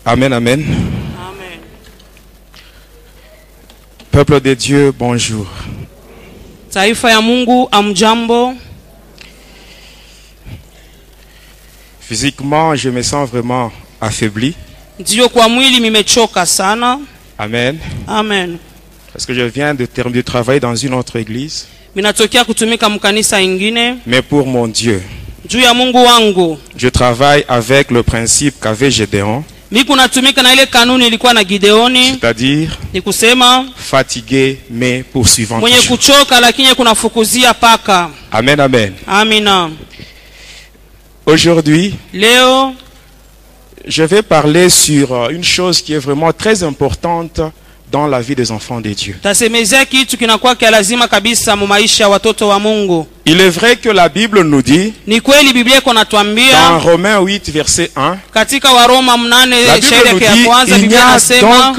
Amen, amen. Amen. Peuple de Dieu, bonjour. Taifa ya Mungu, amjambo. Physiquement, je me sens vraiment affaibli. Ndio kwa mwili nimechoka sana. Amen. Amen. Parce que je viens de travailler dans une autre église. Minatokea kutumika mkanisa ingine. Mais pour mon Dieu, Juu ya Mungu wangu, je travaille avec le principe qu'avait Gédéon. Miku natumika na ile kanuni ilikuwa na Gideoni. C'est-à-dire, Ni kusema fatigué mais poursuivant. mwenye kuchoka lakini kunafukuzia paka. Amen, amen. Amina. Aujourd'hui, Leo je vais parler sur une chose qui est vraiment très importante dans la vie des enfants de Dieu. tasemezea kitu kinakuwa kia lazima kabisa mu maisha ya watoto wa Mungu. Il est vrai que la Bible nous dit, Ni kweli Biblia iko dans natuambia Romains 8, verset 1, katika Waroma 8 la Bible shairi nous ya dit, kwanza Biblia inasema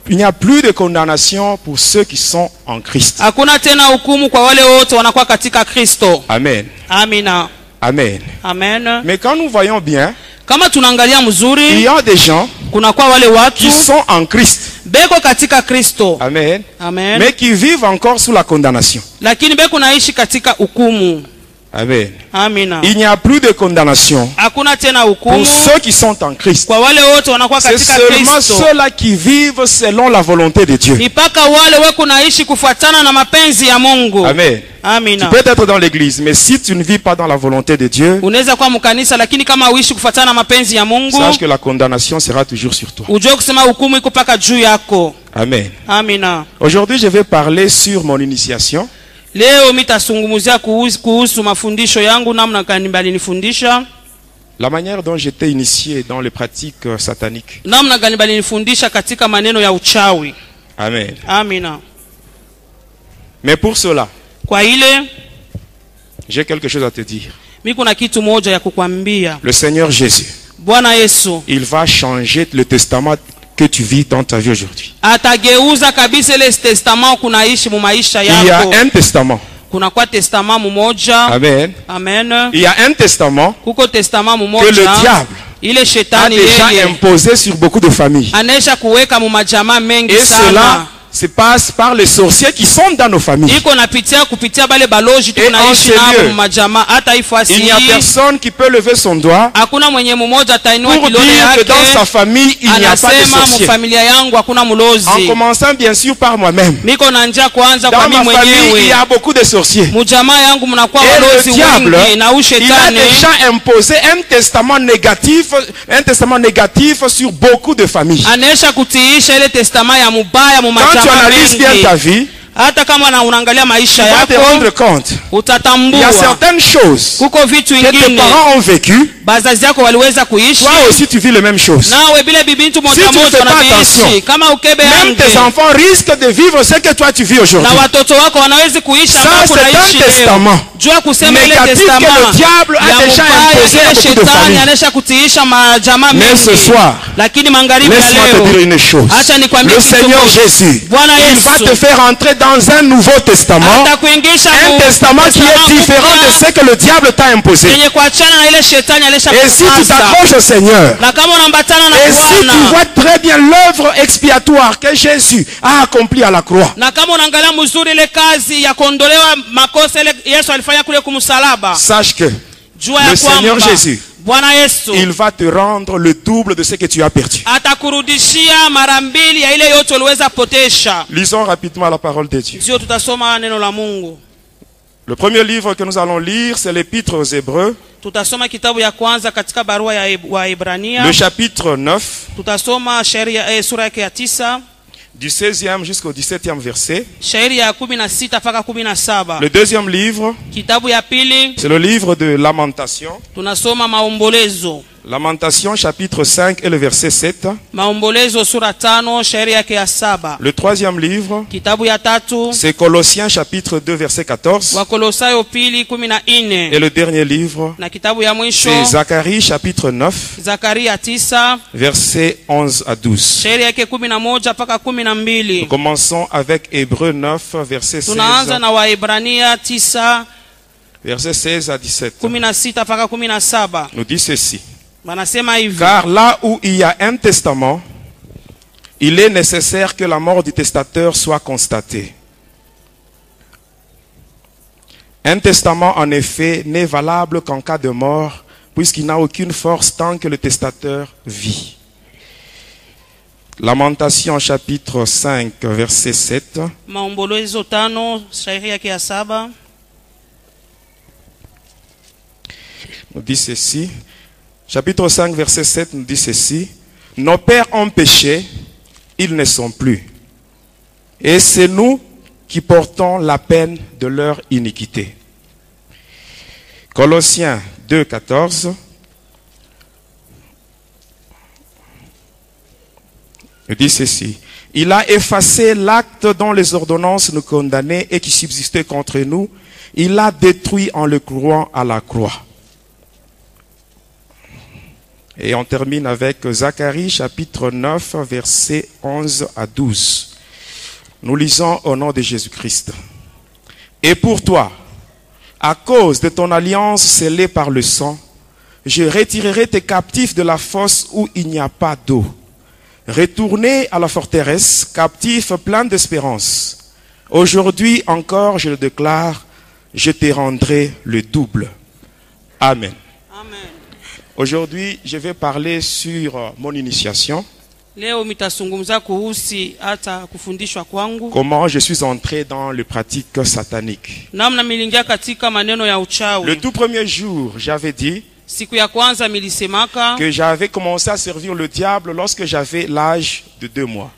il n'y a plus de condamnation pour ceux qui sont en Christ. hakuna tena hukumu kwa wale wote wanakuwa katika Kristo. Amen. Amina. Amen. Amen. Mais quand nous voyons bien, Kama tunaangalia il mzuri, y a des gens kuna kwa wale watu qui sont en Christ. beko katika Kristo. Amen. Amen. Mais qui vivent encore sous la condamnation. Lakini beko naishi katika hukumu. Amen. Amina. Il n'y a plus de condamnation Hakuna tena pour hukumu ceux qui sont en Christ. kwa wale wote wanakuwa C'est katika seulement Kristo. ceux-là qui vivent selon la volonté de Dieu. Ni paka wale weko naishi kufuatana na mapenzi ya Mungu. Amen. Tu Amina. peux être dans l'église, mais si tu ne vis pas dans la volonté de Dieu, Unaweza kuwa mkanisa lakini kama uishi kufuatana na mapenzi ya Mungu, sache que la condamnation sera toujours sur toi. ujue kusema hukumu iko paka juu yako. Amen. Amina. Aujourd'hui, je vais parler sur mon initiation. Leo mitasungumuzia kuhusu mafundisho yangu, namna gani balinifundisha, La manière dont j'étais initié dans les pratiques sataniques. namna gani balinifundisha katika maneno ya uchawi. Amen. Amina. Mais pour cela, Kwa ile j'ai quelque chose à te dire. mimi kuna kitu moja ya kukwambia. Le Seigneur Jésus, Bwana Yesu il va changer le testament que tu vis dans ta vie aujourd'hui. atageuza kabisa ile testament kunaishi mu maisha Il y a yako. un testament. Kuna kwa testament mmoja. Amen. Amen. Il y a un testament Kuko testament que mmoja le diable ile a shetani déjà yeye imposé sur beaucoup de familles. anesha kuweka mu majamaa mengi Et sana. cela se passe par les sorciers qui sont dans nos familles. Iko napitia kupitia bale baloji Et en tunaishi ce nabo lieu, mu majamaa. Hata ifasi Il n'y a hii personne qui peut lever son doigt hakuna mwenye mmoja atainua pour kidole dire que yake dans sa famille, il n'y a pas de anasema mu sorciers. familia yangu hakuna En mulozi. commençant bien sûr par moi-même. Miko na njia kwanza kwa Dans mimi ma famille, il y mwenyewe. a beaucoup de sorciers. Mu jamaa yangu mnakuwa Et walozi le diable, wengi na il a ushetani déjà imposé un testament négatif sur beaucoup de familles. anesha kutiisha ile testama ya mubaya mu Quand tu majamaa analyses bien ta mengi. vie, Hata kama unaangalia tu maisha vas te rendre yako compte. Il y a utatambua certaines choses kuko vitu que tes ingine parents ont vécues. bazazi yako waliweza kuishi, Toi aussi, tu vis les mêmes choses. nawe bile bibintu Si moja tu ne moja fais pas wanaviishi. attention, Kama ukebe Même tes yange enfants risquent de vivre ce que toi tu vis aujourd'hui. na watoto wako wanawezi kuishi Ça, ambao c'est un kunaishi testament leo. Jua kusema ile négatif testama que le diable a ya déjà mubaya, imposé à ile beaucoup de shetani familles. anesha kutiisha majamaa Mais ce mengi. soir, Lakini magharibi ya laisse-moi te dire leo une chose. acha nikwambie Le kitu Seigneur moja. Jésus, Bwana il va Yesu te faire entrer dans un nouveau testament. atakuingisha Un testament qui est différent de ce que le diable t'a imposé. yenye kuachana na ile shetani alesha Et si tu kupasa. t'accroches au Seigneur, Na kama unaambatana na et si tu Bwana, vois très bien l'œuvre expiatoire que Jésus a accomplie à la croix, na kama unaangalia mzuri ile kazi ya kuondolewa makosa ile Yesu alifanya kule kumsalaba, sache que jua le ya Seigneur kwamba Jésus, Bwana Yesu il va te rendre le double de ce que tu as perdu. atakurudishia mara mbili ya ile yote uliweza potesha. Lisons rapidement la parole de Dieu. Ndio tutasoma neno la Mungu. Le premier livre que nous allons lire, c'est l'Épître aux Hébreux, Tutasoma kitabu ya kwanza katika barua ya Waebrania. le chapitre 9, Tutasoma sura yake ya 9, du 16e jusqu'au 17e verset. shairi ya 16 mpaka 17. Le deuxième livre, Kitabu ya pili c'est le livre de Lamentation. tunasoma maombolezo. Lamentation chapitre 5 et le verset 7. Maombolezo sura 5 shairi yake ya 7. Le troisième livre, Kitabu ya 3 c'est Colossiens chapitre 2 verset 14. Wakolosayo pili 14. Et le dernier livre, Na kitabu ya mwisho c'est Zacharie chapitre 9 Zakaria 9 verset 11 à 12. shairi yake 11 mpaka Nous 12. commençons avec Hébreux 9 verset 16, Tunaanza na Waebrania 9 verset 16 à 17. 16 mpaka 17. Nous dit ceci. Wanasema hivi. Car là où il y a un testament, il est nécessaire que la mort du testateur soit constatée. Un testament, en effet, n'est valable qu'en cas de mort, puisqu'il n'a aucune force tant que le testateur vit. Lamentation chapitre 5, verset 7. Maombolezo 5 shairi yake ya 7 nous dit ceci. Chapitre 5, verset 7 nous dit ceci. Nos pères ont péché, ils ne sont plus. Et c'est nous qui portons la peine de leur iniquité. Colossiens 2, 14. Il dit ceci. Il a effacé l'acte dont les ordonnances nous condamnaient et qui subsistait contre nous. Il l'a détruit en le clouant à la croix. Et on termine avec Zacharie chapitre 9, versets 11 à 12. Nous lisons au nom de Jésus-Christ. Et pour toi, à cause de ton alliance scellée par le sang, je retirerai tes captifs de la fosse où il n'y a pas d'eau. Retournez à la forteresse, captifs pleins d'espérance. Aujourd'hui encore, je le déclare, je te rendrai le double. Amen. Amen. Aujourd'hui, je vais parler sur mon initiation. Leo mitasungumza kuhusi hata kufundishwa kwangu. Comment je suis entré dans les pratiques sataniques. Namna milingia katika maneno ya uchawi. Le tout premier jour, j'avais dit Siku ya kwanza milisemaka que j'avais commencé à servir le diable lorsque j'avais l'âge de 2 mois.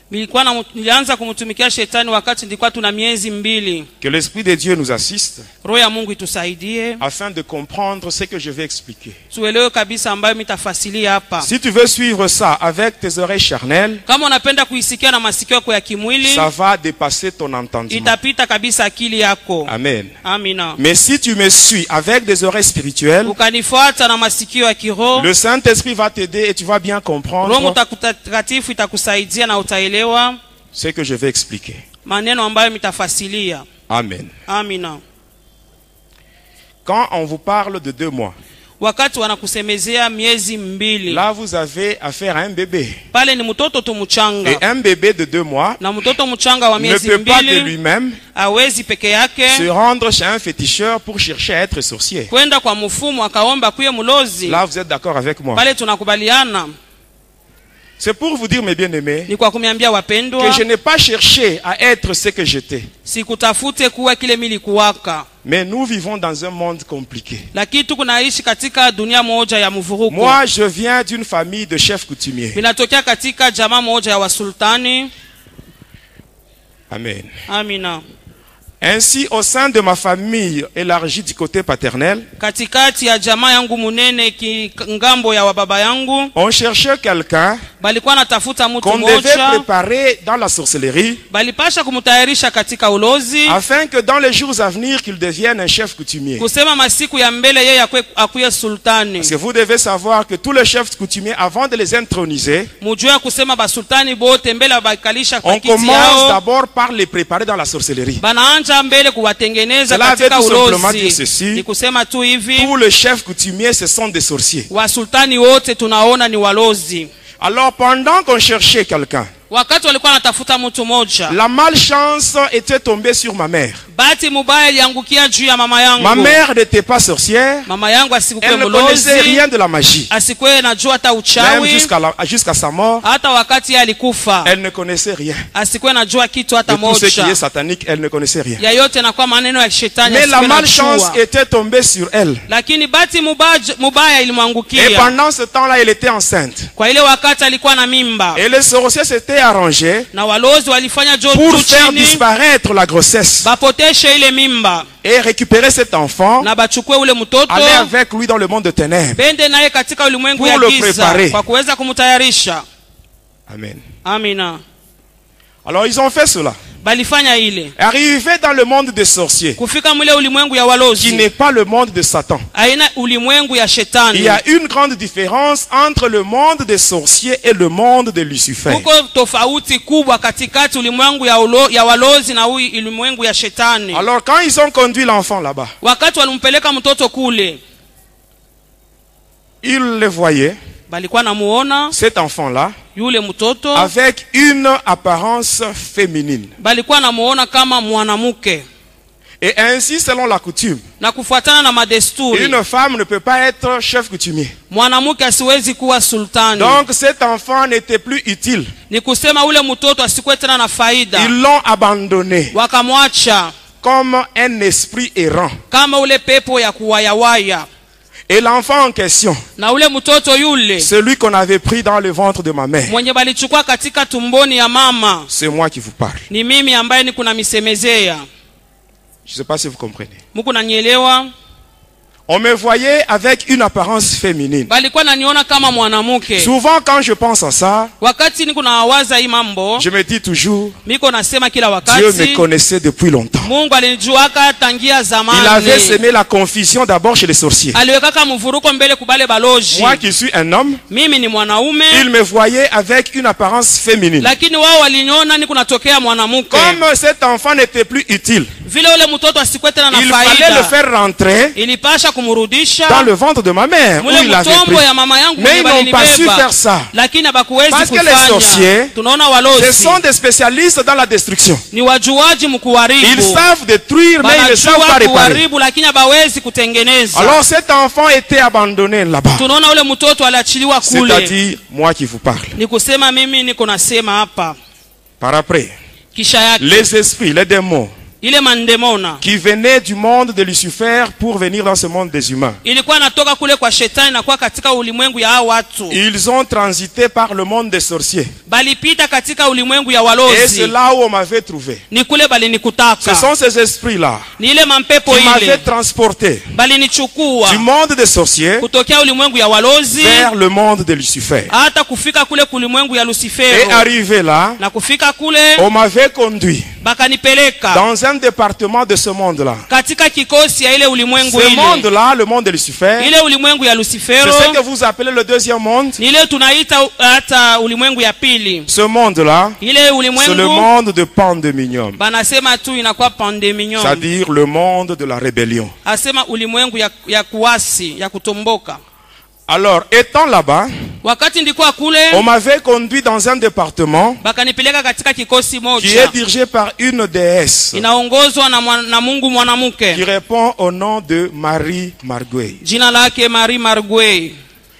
Nilianza kumtumikia shetani wakati nilikuwa tuna miezi 2. Que l'Esprit de Dieu nous assiste Roho ya Mungu itusaidie afin de comprendre ce que je vais expliquer. tuelewe kabisa ambayo mitafasilia hapa. Si tu veux suivre ça avec tes oreilles charnelles, Kama unapenda kuisikia na masikio yako ya kimwili, ça va dépasser ton entendement. itapita kabisa akili yako. Amen. Amina. Mais si tu me suis avec des oreilles spirituelles, Ukanifuata na masikio ya kiroho, le Saint-Esprit va t'aider et tu vas bien Roho comprendre Mtakatifu itakusaidia na utaelewa ce que je vais expliquer. maneno ambayo mitafasilia. Amen. Amina. Quand on vous parle de 2 mois, Wakati wanakusemezea miezi 2, là vous avez affaire à un bébé. pale ni mtoto tu mchanga. Et un bébé de 2 mois Na mtoto mchanga wa ne miezi peut pas de 2 lui-même hawezi peke yake se rendre chez un féticheur pour chercher à être sorcier. kwenda kwa mfumu akaomba kuye mulozi. Là vous êtes d'accord avec moi. Pale tunakubaliana. C'est pour vous dire, mes bien-aimés, Ni kwa kumiambia que wapendwa, je n'ai pas cherché à être ce que j'étais. sikutafute kuwa kile milikuwaka. Mais nous vivons dans un monde compliqué. Lakini tuko naishi katika dunia moja ya mvuruko. Moi, je viens d'une famille de chefs coutumiers. Binatokea katika jamaa moja ya wasultani. Amen. Amina. Ainsi, au sein de ma famille élargie du côté paternel, Katikati ya jamaa yangu munene ngambo ya wababa yangu, on cherchait quelqu'un balikuwa natafuta mtu qu'on devait moja, préparer dans la sorcellerie, balipasha kumtayarisha katika ulozi, afin que dans les jours à venir, qu'il devienne un chef coutumier. kusema masiku ya mbele yeye akuye sultani. Parce que vous devez savoir que tous les chefs coutumiers, avant de les introniser, Mujue kusema basultani bote mbele bakalisha on pakiti commence yao, d'abord par les préparer dans la sorcellerie. banaanja mbele kuwatengeneza Cela veut katika tout simplement dire ulozi. ceci. Ni kusema tu hivi, Tous les chefs coutumiers, ce sont des sorciers. wasultani wote tunaona ni walozi. Alors, pendant qu'on cherchait quelqu'un, Wakati walikuwa natafuta mtu moja, la malchance était tombée sur ma mère. bahati mubaya iliangukia juu ya mama yangu. Ma mère n'était pas sorcière. Mama yangu asikuwe Elle ne connaissait mulozi, rien de la magie. asikuwe najua hata Même uchawi, jusqu'à sa mort, hata wakati yeye alikufa elle ne connaissait rien. asikuwe najua kitu De hata tout ce qui est moja. satanique, elle ne connaissait rien. Ya yote na kwa maneno ya shetani Mais la asikuwe malchance najua. était tombée sur elle. Lakini bahati mubaya Et ilimwangukia. pendant ce temps-là, elle était enceinte. Kwa ile wakati alikuwa na mimba. Et les sorciers s'étaient arrangés Na walozi walifanya pour juu faire chini disparaître la grossesse bapoteshe ile mimba et récupérer cet enfant, na bachukue ule mtoto aller avec lui dans le monde de ténèbres. bende naye katika ulimwengu Pour ya le giza préparer. kwa kuweza kumtayarisha. Amen. Amina. Alors ils ont fait cela. Balifanya ile. Arrivé dans le monde des sorciers, Kufika mwile ulimwengu ya qui walozi, n'est pas le monde de Satan. aina ulimwengu ya Il shetani. y a une grande différence entre le monde des sorciers et le monde de Lucifer. Huko tofauti kubwa katikati ulimwengu ya walozi na ulimwengu ya shetani. Alors quand ils ont conduit l'enfant là-bas, Wakati walimpeleka mtoto kule, ils le voyaient, balikuwa namuona cet enfant-là yule mtoto avec une apparence féminine. balikuwa namuona kama mwanamke. Et ainsi, selon la coutume, Na kufuatana na madesturi, une femme ne peut pas être chef coutumier. mwanamke asiwezi kuwa sultani. Donc cet enfant n'était plus utile. Ni kusema ule mtoto asikuwe tena na faida. Ils l'ont abandonné Wakamwacha comme un esprit errant. kama ule pepo ya kuwayawaya. Et l'enfant en question, Na ule mtoto yule celui qu'on avait pris dans le ventre de ma mère, mwenye balichukua katika tumboni ya mama, c'est moi qui vous parle. ni mimi ambaye ni kuna misemezea. Je ne sais pas si vous comprenez. Muko nanielewa? On me voyait avec une apparence féminine. Balikuwa naniona kama mwanamke. Souvent quand je pense à ça, Wakati niko nawaza hii mambo, je me dis toujours, miko nasema kila Dieu me wakati, connaissait depuis longtemps. Mungu alinijuaka tangia zamani. Il avait semé la confusion d'abord chez les sorciers. Aliwekaka mvuruko mbele kubale baloji. Moi qui suis un homme, Mimi ni mwanaume, il me voyait avec une apparence féminine. lakini wao waliniona niko natokea mwanamke. Comme cet enfant n'était plus utile, Vile ule mtoto asikuwe tena na il fallait le faida, faire rentrer ilipasha kumrudisha dans le ventre de ma mère où mule il l'avait mtombo pris. ya mama yangu Mais ils mwenye n'ont pas su balinibeba. faire ça. Lakini habakuwezi Parce que les kufanya. sorciers, Tunaona Ce walozi sont des spécialistes dans la destruction. ni wajuaji mkuharibu. Ils savent détruire, mais ils ne savent pas Wanajua réparer. kuharibu lakini hawawezi kutengeneza. Alors cet enfant était abandonné là-bas. Tunaona ule mtoto aliachiliwa kule. C'est-à-dire, moi qui vous parle. Ni kusema mimi niko nasema hapa. Par après, Kisha yake les esprits, les démons, ile mandemona qui venaient du monde de Lucifer pour venir dans ce monde des humains, ilikuwa natoka kule kwa shetani na kwa katika ulimwengu ya hao watu. ils ont transité par le monde des sorciers. Balipita katika ulimwengu ya Et walozi. c'est là où on m'avait trouvé. Ni kule Ce balinikutaka. sont ces esprits-là Ni ile mampepo qui m'avaient ile transporté balinichukua du monde des sorciers kutokea ulimwengu ya walozi vers le monde de Lucifer. hata kufika kule kulimwengu ya Et Lucifero. arrivé là, Na kufika kule on m'avait conduit bakanipeleka dans un département de ce monde-là. katika kikosi ya ile ulimwengu Ce ile. monde-là, le monde de Lucifer, Ile ulimwengu ya c'est Lucifero ce que vous appelez le deuxième monde. ni ile tunaita hata ulimwengu ya pili. Ce monde-là, Ile c'est le ulimwengu monde de Pandémonium, banasema tu inakuwa pandemonium. c'est-à-dire le monde de la rébellion. Asema ulimwengu ya kuasi, ya kutomboka. Alors, étant là-bas, Wakati ndikuwa kule on m'avait conduit dans un département bakanipeleka katika kikosi qui est moja dirigé par une déesse inaongozwa na Mungu qui mwanamke. répond au nom de Marie Marguerite. Jina lake Marie Marguerite.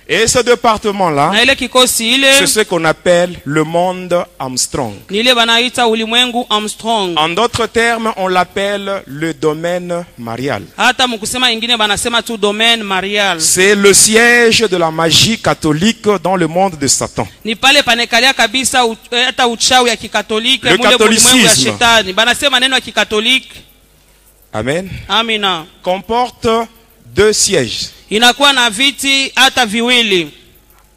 Et ce département-là, Na ile kikosi ile c'est ce qu'on appelle le monde Armstrong. ni ile banaita ulimwengu Armstrong. En d'autres termes, on l'appelle le domaine marial. Hata mkusema ingine banasema tu domaine marial. C'est le siège de la magie catholique dans le monde de Satan. Ni pale panekalia kabisa hata uchawi ya kikatoliki Le mule ulimwengu ya catholicisme. shetani. Banasema neno ya kikatoliki. Amen. Amina. Comporte deux sièges. Inakuwa na viti hata viwili.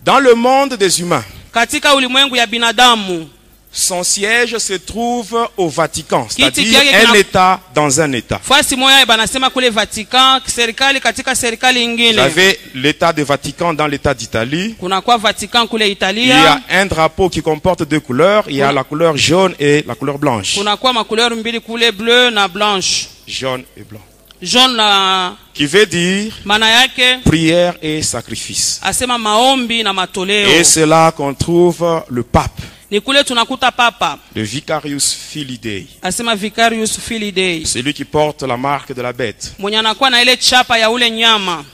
Dans le monde des humains, Katika ulimwengu ya binadamu son siège se trouve au Vatican, c'est-à-dire Kiti kyake un État dans un État. fasi moya banasema kule Vatican, serikali katika serikali Vous ingine. avez l'État de Vatican dans l'État d'Italie. Kuna kwa Vatican kule Il y Italia. a un drapeau qui comporte deux couleurs. Il y a la couleur jaune et la couleur blanche. Kuna kwa makuleur mbili kule, bleu na blanche. Jaune et blanc. Jaune na Qui veut dire maana yake prière et sacrifice. asema maombi na matoleo. Et c'est là qu'on trouve le pape, Ni kule tunakuta papa le Vicarius Filii Dei. asema Vicarius Filii Dei, Celui qui porte la marque de la bête. mwenye anakuwa na ile chapa ya ule nyama.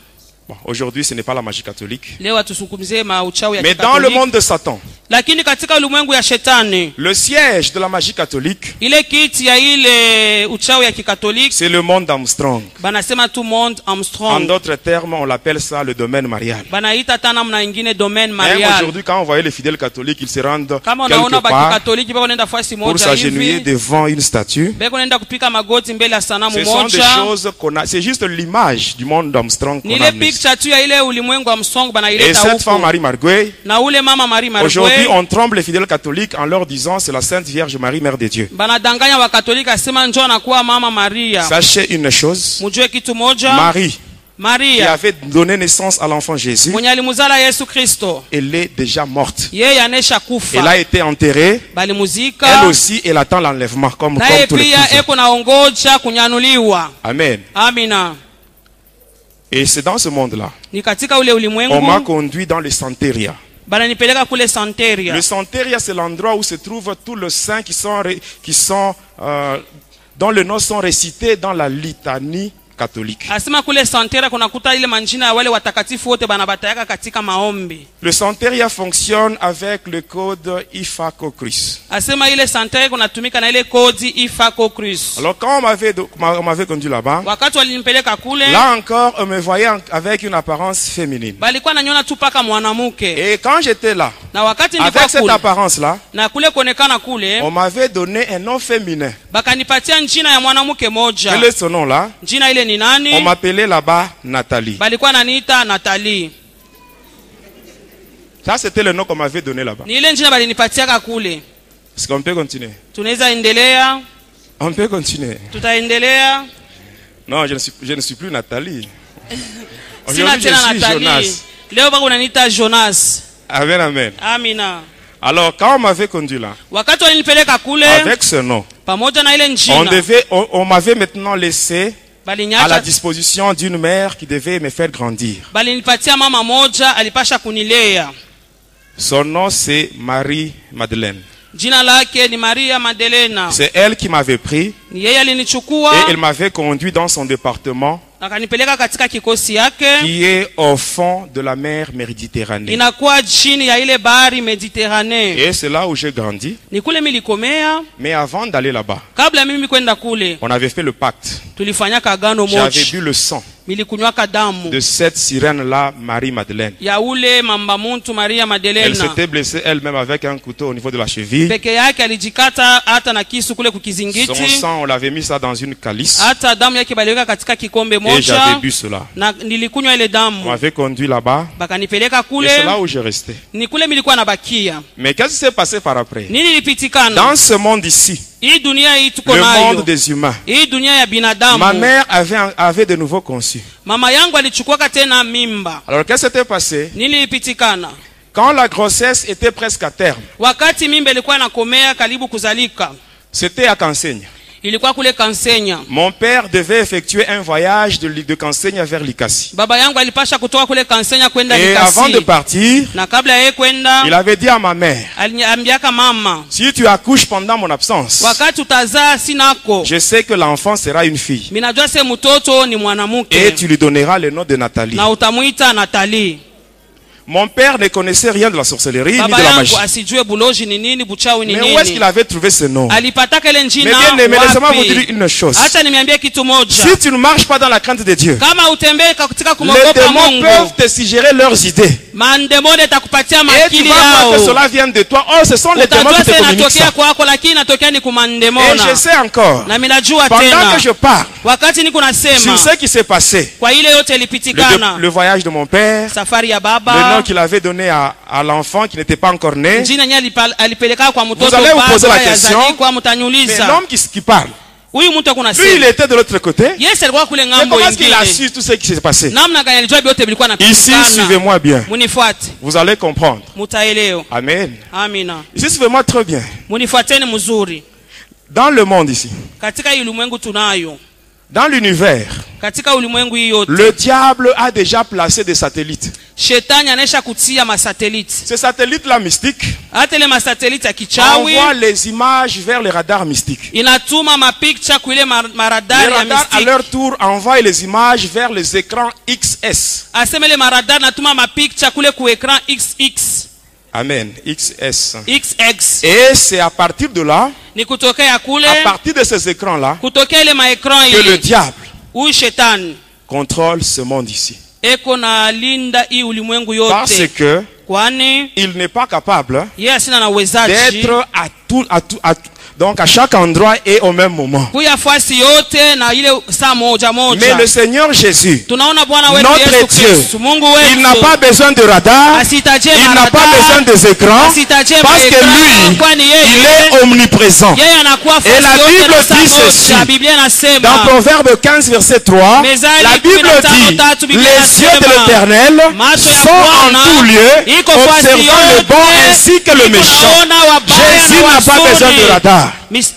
Bon, aujourd'hui, ce n'est pas la magie catholique. Leo atusukumzie mauchawi ya Mais dans le kikatoliki. monde de Satan, Lakini katika ulimwengu ya shetani, le siège de la magie catholique, ile kiti ya ile uchawi ya kikatoliki c'est le monde d'Armstrong. banasema tu monde En Armstrong. d'autres termes, on l'appelle ça le domaine marial. Banaita tana mna ingine domaine Même marial. aujourd'hui, quand on voyait les fidèles catholiques, ils se rendent Kama quelque unaona part bakikatoliki bako nenda fasi pour moja s'agenouiller hivi, devant une statue. beko nenda kupika magoti mbele ya sanamu Ce sont des moja. choses qu'on a. C'est juste l'image du monde d'Armstrong Ni qu'on a ile mise. picture tu ya ile ulimwengu wa Armstrong Et banaileta cette femme, huko. Marie Marguerite, Na ule mama Marie aujourd'hui, Marguerite on trompe les fidèles catholiques en leur disant c'est la Sainte Vierge Marie, Mère de Dieu. banadanganya wakatolika asema njoo anakuwa mama Maria. Sachez une chose, Mujue kitu moja, Marie, qui Maria avait donné naissance à l'enfant Jésus, mwenye alimuzala Yesu Kristo elle est déjà morte. yeye anesha Elle kufa, a été enterrée. balimuzika Elle aussi, elle attend l'enlèvement comme naye tous les pia cousins. eko naongoja kunyanuliwa. Amen. Amina. Et c'est dans ce monde-là. Ni katika ule On m'a ulimwengu conduit dans le Santeria. bananipeleka kule Santeria. Le Santeria, c'est l'endroit où se trouvent tous les saints dont les noms sont récités dans la litanie catholique. Asema kule Santeria kunakuta ile manjina ya wale watakatifu wote banabatayaka katika maombi. Le Santeria fonctionne avec le code IFACO-CRUS. Asema ile Santeria kunatumika na ile kodi IFACO-CRUS. Alors quand on m'avait conduit là-bas, Wakati walinipeleka kule, là encore, on me voyait avec une apparence féminine. balikuwa nanyona tu paka mwanamke. Et quand j'étais là, Na wakati nilikuwa avec cette kule, apparence-là, na kule kuonekana kule, on m'avait donné un nom féminin. bakanipatia njina ya mwanamke moja. Quel est ce nom-là? Njina ile ni nani? On m'appelait là-bas Nathalie. Balikuwa naniita Nathalie. Ça, c'était le nom qu'on m'avait donné là-bas. Ni ile njina balinipatiaka kule. Est-ce qu'on peut continuer? Tunaweza endelea? On peut continuer. Tutaendelea? Non, je ne suis plus Nathalie. Sina Aujourd'hui, tena je suis Nathalie. Jonas. Leo bako unaniita Jonas. Amen, amen. Amina. Alors, quand on m'avait conduit là, Wakati walinipeleka kule avec ce nom, pamoja na ile njina, on m'avait maintenant laissé à la baliniacha disposition d'une mère qui devait me faire grandir. balinipatia mama moja alipasha kunilea. Son nom, c'est Marie-Madeleine. Jina lake ni Maria Madelena. C'est elle qui m'avait pris Ni yeye alinichukua et elle m'avait conduit dans son département akanipeleka katika kikosi yake qui est au fond de la mer Méditerranée. inakuwa chini ya ile bahari Mediterranee. Et c'est là où j'ai grandi. Ni kule milikomea. Mais avant d'aller là-bas, Kabla mimi kwenda kule on avait fait le pacte. tulifanyaka agano J'avais moja. bu le sang Milikunywaka damu de cette sirène-là, Marie-Madeleine. ya ule mamba muntu Maria Elle Madelena. s'était blessée elle-même avec un couteau au niveau de la cheville. Peke yake alijikata hata na kisu kule Son kukizingiti. sang, on l'avait mis ça dans une calice. Hata damu yake baliweka katika kikombe Et j'avais moja bu cela. na nilikunywa ile On damu. m'avait conduit là-bas. Bakanipeleka Et c'est là kule, où je restais. ni kule milikuwa nabakia. Mais qu'est-ce qui s'est passé par après? Nini ilipitikana? Dans ce monde ici, Hii dunia hii tuko le nayo. monde des humains, Hii dunia ya binadamu. ma mère avait de nouveau conçu. Mama yangu alichukuaka tena mimba. Alors qu'est-ce qui s'était passé? Nini ilipitikana? Quand la grossesse était presque à terme, Wakati mimba ilikuwa inakomea karibu kuzalika, c'était à Kansenya. ilikuwa kule Kansenya. Mon père devait effectuer un voyage de Kansenya vers Likasi. Baba yangu alipasha kutoka kule Kansenya kwenda Et avant de Likasi. partir, Na kabla yeye il kwenda, avait dit à ma mère, aliniambiaka mama, si tu accouches pendant mon absence, wakati utazaa sinako, je sais que l'enfant sera une fille. minajua se mtoto ni Et mwanamke tu lui donneras le nom de Nathalie. na utamuita Nathalie. Mon père ne connaissait rien de la sorcellerie ni Baba de la magie. yangu asijue buloji ni nini, buchawi ni Mais où est-ce qu'il nini. avait trouvé ce nom? Alipataka ile Mais njina bien aimé, laissez-moi vous dire wapi? une chose. Acha nimeambia kitu moja. Si tu ne marches pas dans la crainte de Dieu, Kama utembee katika les kumwogopa démons Mungu, peuvent te suggérer leurs idées. mandemoni atakupatia Et tu makili vas croire que yao. cela vient de toi. Oh, ce sont les démons Utajua qui te sasa communiquent inatokea ça. kwako, lakini inatokea ni Et kumandemona. je sais encore, Na minajua pendant tena que je parle wakati niko sur nasema ce qui s'est passé, kwa ile yote ilipitikana, le voyage de mon père, safari ya le baba, nom qu'il avait donné à l'enfant qui n'était pas encore né. njina nye alipeleka kwa mtoto Vous allez vous poser la baba question, yazalikwa, Mais mtanyuliza l'homme qui parle, huyu mtu kuna lui, il sema était de l'autre côté. Yesu alikuwa kule Mais ngambo comment est-ce qu'il a ingine. su tout ce qui s'est passé? Namna gani alijua vyote vilikuwa Ici, napitikana? suivez-moi bien. Munifuate, Vous allez comprendre. mutaelewa. Amen. Amina. Ici, suivez-moi très bien. Munifuateni mzuri. Dans le monde ici, Katika hii ulimwengu tunayo, dans l'univers, katika ulimwengu hii yote, le diable a déjà placé des satellites. shetani anaisha kutia masateliti. Ces satellites-là mystiques Hata ile masateliti ya kichawi envoient les images vers les radars mystiques. inatuma mapicture kuile Les maradari ya radars, à mistiki. leur tour, envoient les images vers les écrans XS. Aseme ile maradari natuma mapicture kule ku ekran XX, Amen. XS. XX. Et c'est à partir de là, Ni kutokea kule, à partir de ces écrans-là, kutokea ile maekran que le ile, diable huyu shetani contrôle ce monde ici. eko na linda hii ulimwengu Parce yote, que kwani il n'est pas capable yeye asina na uwezaji d'être donc à chaque endroit et au même moment. kuya fasi yote na ile saa moja Mais moja. le Seigneur Jésus, Tunaona Bwana wetu notre Yesu Dieu, Kristo, Mungu il n'a wetu pas besoin de radar, asitaje il n'a pas besoin des écrans, parce que lui, kwani il yeye est omniprésent. yeye anakuwa Et la fasi yote Bible na saa dit ceci, moja. Biblia Dans inasema Proverbe 15, verset 3, Mezali la Bible 15:3, dit, Biblia les yeux de inasema, l'Éternel macho ya sont en Bwana tout lieu, iko fasi observant le yote, bon ainsi que le iko méchant. naona wabaya Jésus na n'a pas besoin wazuri. de radar.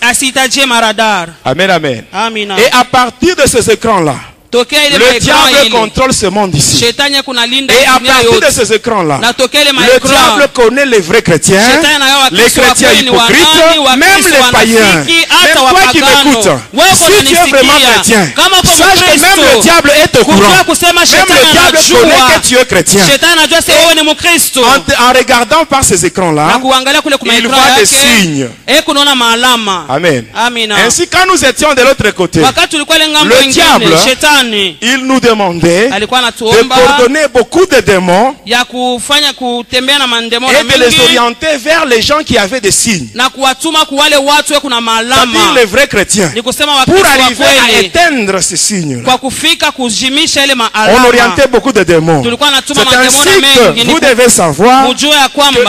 Asitaje maradar. Amen, amen. Amina. Et à partir de ces écrans-là, tokea ile Le maekran diable ile contrôle ce monde ici. shetani kuna linda Et à dunia partir yote. de ces écrans-là, Na tokea ile le maekran diable connaît les vrais chrétiens, shetani anayo les wakristo wa chrétiens kweli ni wanani, hypocrites, même wakristo les païens. wanafiki, Même hata toi qui wapagano. m'écoutes, Wewe si tu es vraiment unanisikia, chrétien, kama uko sache que même Mkristo, le diable est au kujua courant. kusema Même shetani le diable connaît anajua. que tu es chrétien. Shetani anajua sasa wewe ni Mkristo. En regardant par ces Na écrans-là, kuangalia kule kwa il maekran voit des yake, signes. kunaona maalama. Amen. Amina. Ainsi, quand nous étions de l'autre côté, Wakati tulikuwa ile ngambo le nyingine, diable, shetani il nous demandait alikuwa de anatuomba coordonner beaucoup de démons ya kufanya kutembea na mandemo et de les mingi orienter vers les gens qui avaient des signes. na kuwatuma kwa wale watu kuna C'est-à-dire maalama. les vrais chrétiens. Ni kusema Pour Wakristo wa arriver à kweli éteindre ces signes-là, kwa kufika kujimisha ile on maalama. orientait beaucoup de démons. Tulikuwa C'est natuma mandemo ainsi mengi. que vous devez savoir Mujue ya que kwamba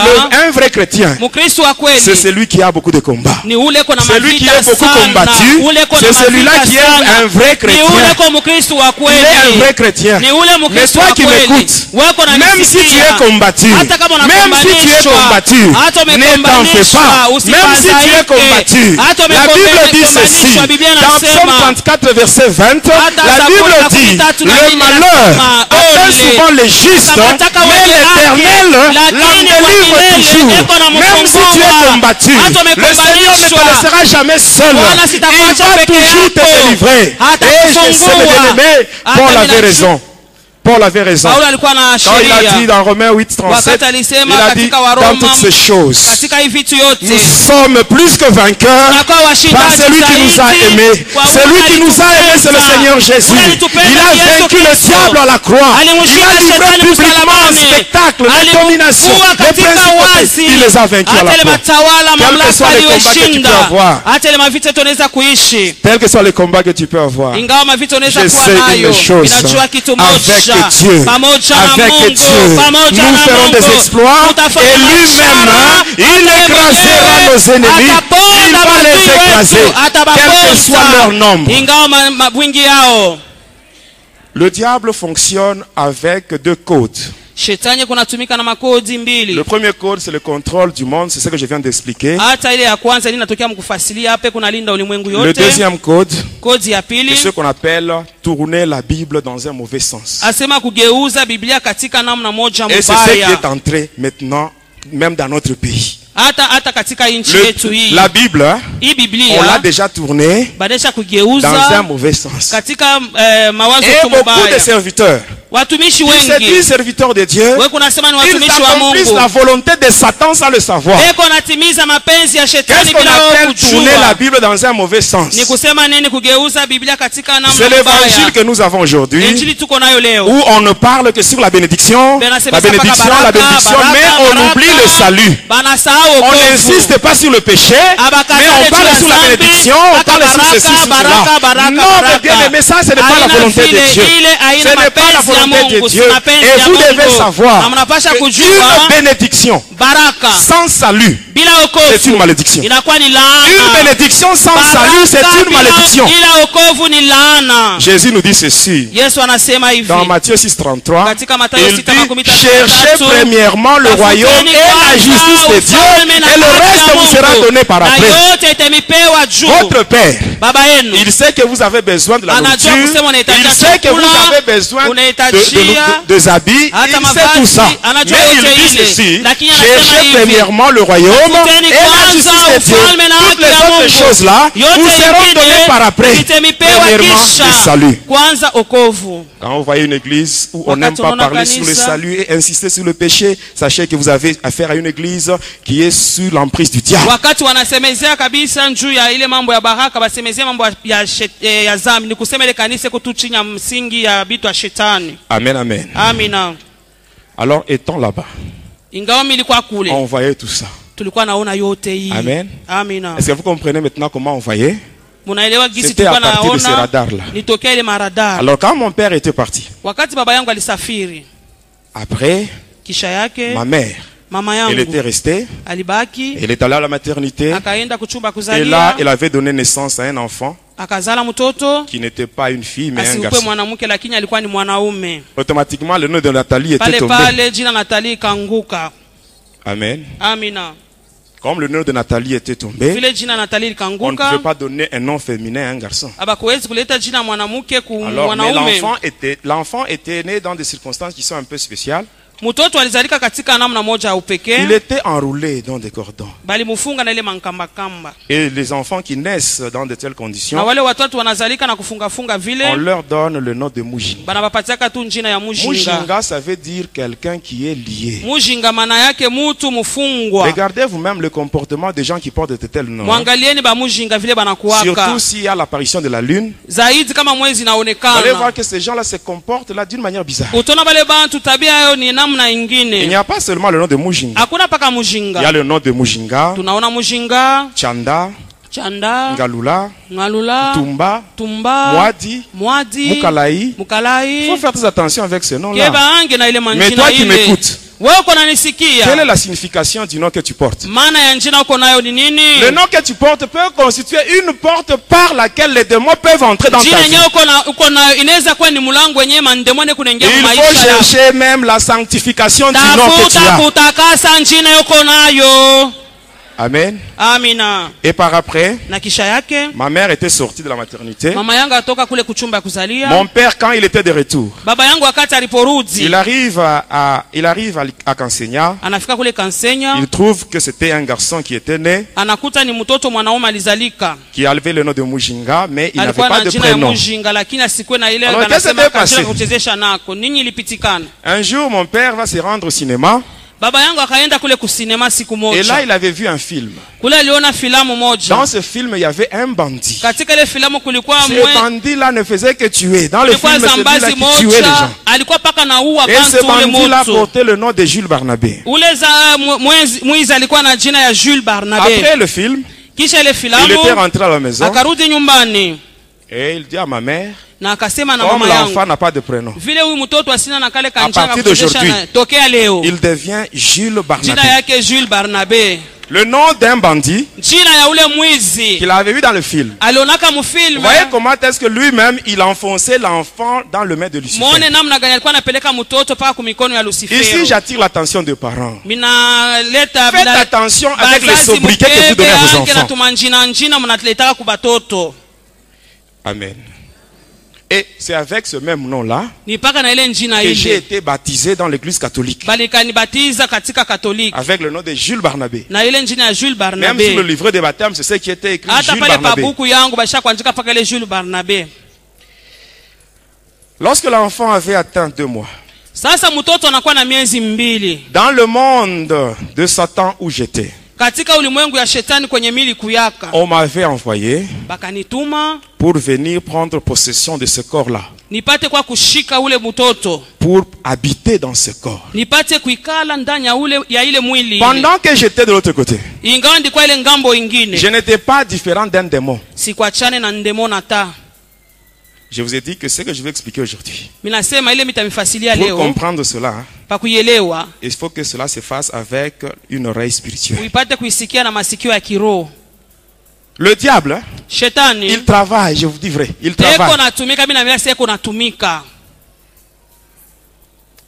un vrai chrétien, Mkristo wa c'est kweli celui qui a beaucoup de combats. ni ule kona Celui qui mavita est beaucoup sana. combattu, Ule kona c'est celui-là mavita qui est sana. un vrai Ni chrétien. ule kwa Mkristo wa Il est un kweli. vrai chrétien. Ni ule Mais Mkristo toi wa qui kweli. m'écoutes, Wewe kona même si tu nisikia. es combattu, Hata kama même si tu es unapambanishwa, combattu, hata ne t'en fais umepambanishwa, pas. Même si tu es usifadhaike. combattu, Hata la Bible dit ceci. umepambanishwa, Biblia Dans Psaume inasema, 34, verset 20, hata la Zaburi Bible dit, 33 na le nne malheur inasema, atteint ole, souvent les justes, Atamataka mais wenye l'Éternel haki, l'en lakini délivre kwa milele toujours. eko na Même si tu es mkomboa. combattu, Hata le Seigneur ne te umepambanishwa. laissera jamais seul. Bwana Il sitakuacha va peke toujours te yako. délivrer. Hata Et je sais, kufungua. mes bien-aimés, Paul Hata avait mina- raison. Paul avait raison. Paulo alikuwa na Quand il a dit sheria dans Romains 8, 37, wakati alisema il a dit katika dans Waroma toutes ces choses, katika hivi vitu nous yote sommes plus que vainqueurs tunakuwa par washindaji celui qui nous a zaidi aimés. kwa Celui ule qui nous a aimés, c'est le alitupenda. Seigneur Jésus. Ule alitupenda Il a Yesu vaincu le Kristo. diable à la croix. Il Alimshinda a livré shetani publiquement un msalabani. spectacle, la Alimfufua domination, les katika principautés. wazi. Il les a vaincus à la Hata ile croix. matawala Quels que mamlaka soient les combats que tu peux aliyoshinda avoir. hata ile mavita tunaweza kuishi Tels que soient les combats que tu peux avoir. ingawa mavita unaweza Je kuwa sais nayo une chose. inajua kitu Avec moja Dieu, pamoja na avec Mungu Dieu, pamoja nous na ferons Mungu des exploits tutafanya et lui-même, biashara, il hata écrasera yeye nos ennemis. ataponda Il va maadui les wetu, écraser, quel que soit leur atabaponda nombre. ingawa wingi yao. Le diable fonctionne avec deux codes. Shetani kunatumika na makodi mbili. Le premier code, c'est le contrôle du monde, c'est ce que je viens d'expliquer. Hata ile ya kwanza ili natokea mkufasilia hapa kuna linda ulimwengu Le yote. deuxième code, Kodi ya c'est pili ce qu'on appelle tourner la Bible dans un mauvais sens. asema kugeuza Biblia katika namna moja Et c'est ce qui mbaya. est entré maintenant, même dans notre pays. Hata katika nchi yetu hii. La Bible, Hii on l'a Biblia déjà tournée badesha dans un kugeuza mauvais sens. katika mawazo Et tu beaucoup de mabaya. serviteurs, Watumishi qui se disent wengi serviteurs de Dieu, wewe kunasema ni ils watumishi wa accomplissent Mungu. la volonté de Satan sans le savoir. Eko natimiza mapenzi ya shetani Qu'est-ce qu'on bila wao appelle tourner la kujua. Bible dans un mauvais sens? Ni kusema nini kugeuza Biblia katika C'est namna l'évangile mbaya? que nous avons aujourd'hui, Injili tuko nayo leo. où on ne parle que sur la bénédiction, mais on oublie le salut. On n'insiste pas sur le péché, mais on parle sur la bénédiction, on parle sur ceci, sur cela. Non, mes bien-aimés, ça, ce n'est pas la volonté de Dieu. Ce n'est pas la volonté de Dieu. Et vous devez savoir qu'une bénédiction sans salut, c'est une malédiction. Une bénédiction sans salut, c'est une malédiction. Jésus nous dit ceci. Dans Matthieu 6,33, il dit, cherchez premièrement le royaume et la justice de Dieu, et le reste vous sera donné par après. Votre Père, il sait que vous avez besoin de la nourriture, il sait que vous avez besoin de habits, il sait tout ça. Mais il dit ceci, cherchez premièrement le royaume et la justice de Dieu. Toutes les autres choses là vous seront données par après. Premièrement, le salut. Quand vous voyez une église où on n'aime pas parler sur le salut et insister sur le péché, sachez que vous avez affaire à une église qui est sous l'emprise du diable. Wakati wanasemezea kabisa njuu ya ile mambo ya baraka basemezea mambo ya zambi ni kusema ile kanisa kutu chini ya msingi ya bitu ya shetani. Amen, amen. Amina. Alors étant là-bas, ingawa milikuwa kule on voyait tout ça. Tulikuwa naona yote hii. Amen. Amina. Est-ce que vous comprenez maintenant comment on voyait? Munaelewa gisi C'était à tulikuwa partir de ces naona radars-là. nitokea ile maradar. Alors quand mon père était parti, Wakati baba yangu alisafiri, après, kisha yake ma mère, mama elle yangu était restée, alibaki, elle est allée à la maternité, akaenda kuchumba et là, kuzalia, elle avait donné naissance à un enfant akazala mtoto qui n'était pas une fille, mais un asikuwe garçon. mwanamke lakini alikuwa ni mwanaume. Automatiquement, le nom de Nathalie était Pale tombé. pale jina Natali kanguka. Amen. Amina. Comme le nom de Nathalie était tombé, vile jina Nathalie on ne likanguka, pouvait pas donner un nom féminin à un garçon. abakuwezi kuleta jina mwanamke ku Alors, mais mwanaume. l'enfant était né dans des circonstances qui sont un peu spéciales. Mtoto alizalika katika namna moja ya Il upekee, était enroulé dans des cordons. bali mufunga na ile mankamba kamba. Et les enfants qui naissent dans de telles Na conditions, wale watoto wanazalika na kufunga funga on vile, leur donne le nom de Mujinga. banabapatiaka tu jina ya mujinga. Mujinga, ça veut dire quelqu'un qui est lié. Mujinga maana yake mutu mufungwa. Regardez vous-même le comportement des gens qui portent de tels noms. Mwangalieni ba mujinga vile banakuwaka. Surtout s'il y a l'apparition de la lune. Zaidi kama mwezi Vous allez naonekana. voir que ces gens-là se comportent là d'une manière bizarre. Utona bale bantu tabia yao ni namna ingine. Il n'y a pas seulement le nom de Mujinga. Hakuna paka Il y a mujinga. le nom de Mujinga, Tunaona mujinga, Chanda, chanda, Ngalula, ngalula, Tumba, tumba, Mwadi, mwadi, Mukalaï. Il mukalai. faut faire très attention avec ce nom-là. Keba ange na ile Mais manjina toi qui ile. m'écoutes, Wewe uko quelle est nanisikia? la signification du nom que tu portes? Maana ya njina uko nayo ni nini? Le nom que tu portes peut constituer une porte par laquelle les démons peuvent entrer dans ta Jina vie. yenyewe uko nayo inaweza kuwa ni mlango wenyewe mandemoni kunaingia Il mu faut maisha yako. chercher même la sanctification du nom que tu Tafuta as. kutakasa njina uko nayo. Amen. Amina. Et par après, Na kisha yake ma mère était sortie de la maternité. mama yangu atoka kule kuchumba ya kuzalia. Mon père, quand il était de retour, Baba yangu wakati aliporudi, il arrive à Kansenya. anafika kule Kansenya, Il trouve que c'était un garçon qui était né, anakuta ni mtoto mwanaume alizalika. qui avait le nom de Mujinga, mais il n'avait Alikuwa pas na de jina ya prénom. mujinga lakini asikuwe na ile Alors, qu'est-ce qui anasema s'est kajina passé? kuchezesha nako. Nini ilipitikana? Un jour, mon père va se rendre au cinéma. Baba yangu akaenda kule kusinema siku Et là, moja. il avait vu un film. Kule aliona filamu moja. Dans ce film, il y avait un bandit. Katika ile filamu kulikuwa Ce bandit-là ne faisait que tuer. Dans le kulikuwa film, c'est lui-là zambazi qui tuait les moja, gens. alikuwa paka na uwa Et ce bantu ule bandit-là moto. portait le nom de Jules Barnabé. Ule za mwizi alikuwa na jina ya Jules Barnabé. Après le film, Kisha ile il filamu était rentré à la maison akarudi nyumbani et il dit à ma mère, na akasema na comme mama yangu, l'enfant n'a pas de prénom, vile huyu mtoto asina na kale À kanjanga partir kuchezesha d'aujourd'hui, na tokea leo il devient Jules Barnabé. jina yake Jules Barnabé. Le nom d'un bandit Jina ya ule mwizi qu'il avait vu dans le film. alionaka Vous mfilme. voyez comment est-ce que lui-même, il enfonçait l'enfant dans le main de Lucifer. Muone namna gani alikuwa anapeleka mtoto paka kumikono ya Ici, Lucifer. j'attire l'attention des parents. Minaleta Faites attention avec les sobriquets que vous donnez à vos enfants. natuma njina mnatuletaka kubatoto. Amen. Et c'est avec ce même nom-là Ni paka na ile njina que j'ai ile. été baptisé dans l'église catholique. Bali kanibatiza katika Katoliki. Avec le nom de Jules Barnabé. Na ile njina ya Jules Même sur le Barnabé. livret de baptême, c'est ce qui était écrit Hata Jules pale pa Barnabé. buku yangu basha kuandika paka ile Jules Barnabé. Lorsque l'enfant avait atteint 2 mois, Sasa mtoto anakuwa na miezi 2. dans le monde de Satan où j'étais, Katika ulimwengu ya shetani kwenye mili kuyaka. on m'avait envoyé Bakanituma pour venir prendre possession de ce corps-là, nipate kwa kushika ule mtoto. pour habiter dans ce corps. Nipate kuikala ndani ya ile mwili. Pendant que j'étais de l'autre côté, Ingawa ndikuwa ile ngambo ingine. je n'étais pas différent d'un démon. Sikuachane na ndemona ta. Je vous ai dit que ce que je vais expliquer aujourd'hui, Minasema ile mitamifasilia pour leo comprendre cela, pa kuielewa, il faut que cela se fasse avec une oreille spirituelle. uipate kuisikia na masikio ya kiroho. Le diable, hein, Shetani il travaille, je vous dis vrai, il eko travaille. natumika, mimi na eko natumika.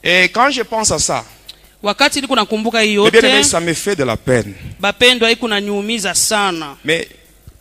Et quand je pense à ça, Wakati niko nakumbuka hiyo eh bien aimé, yote, ça me fait de la peine. bapendwa, iko naniumiza sana. Mais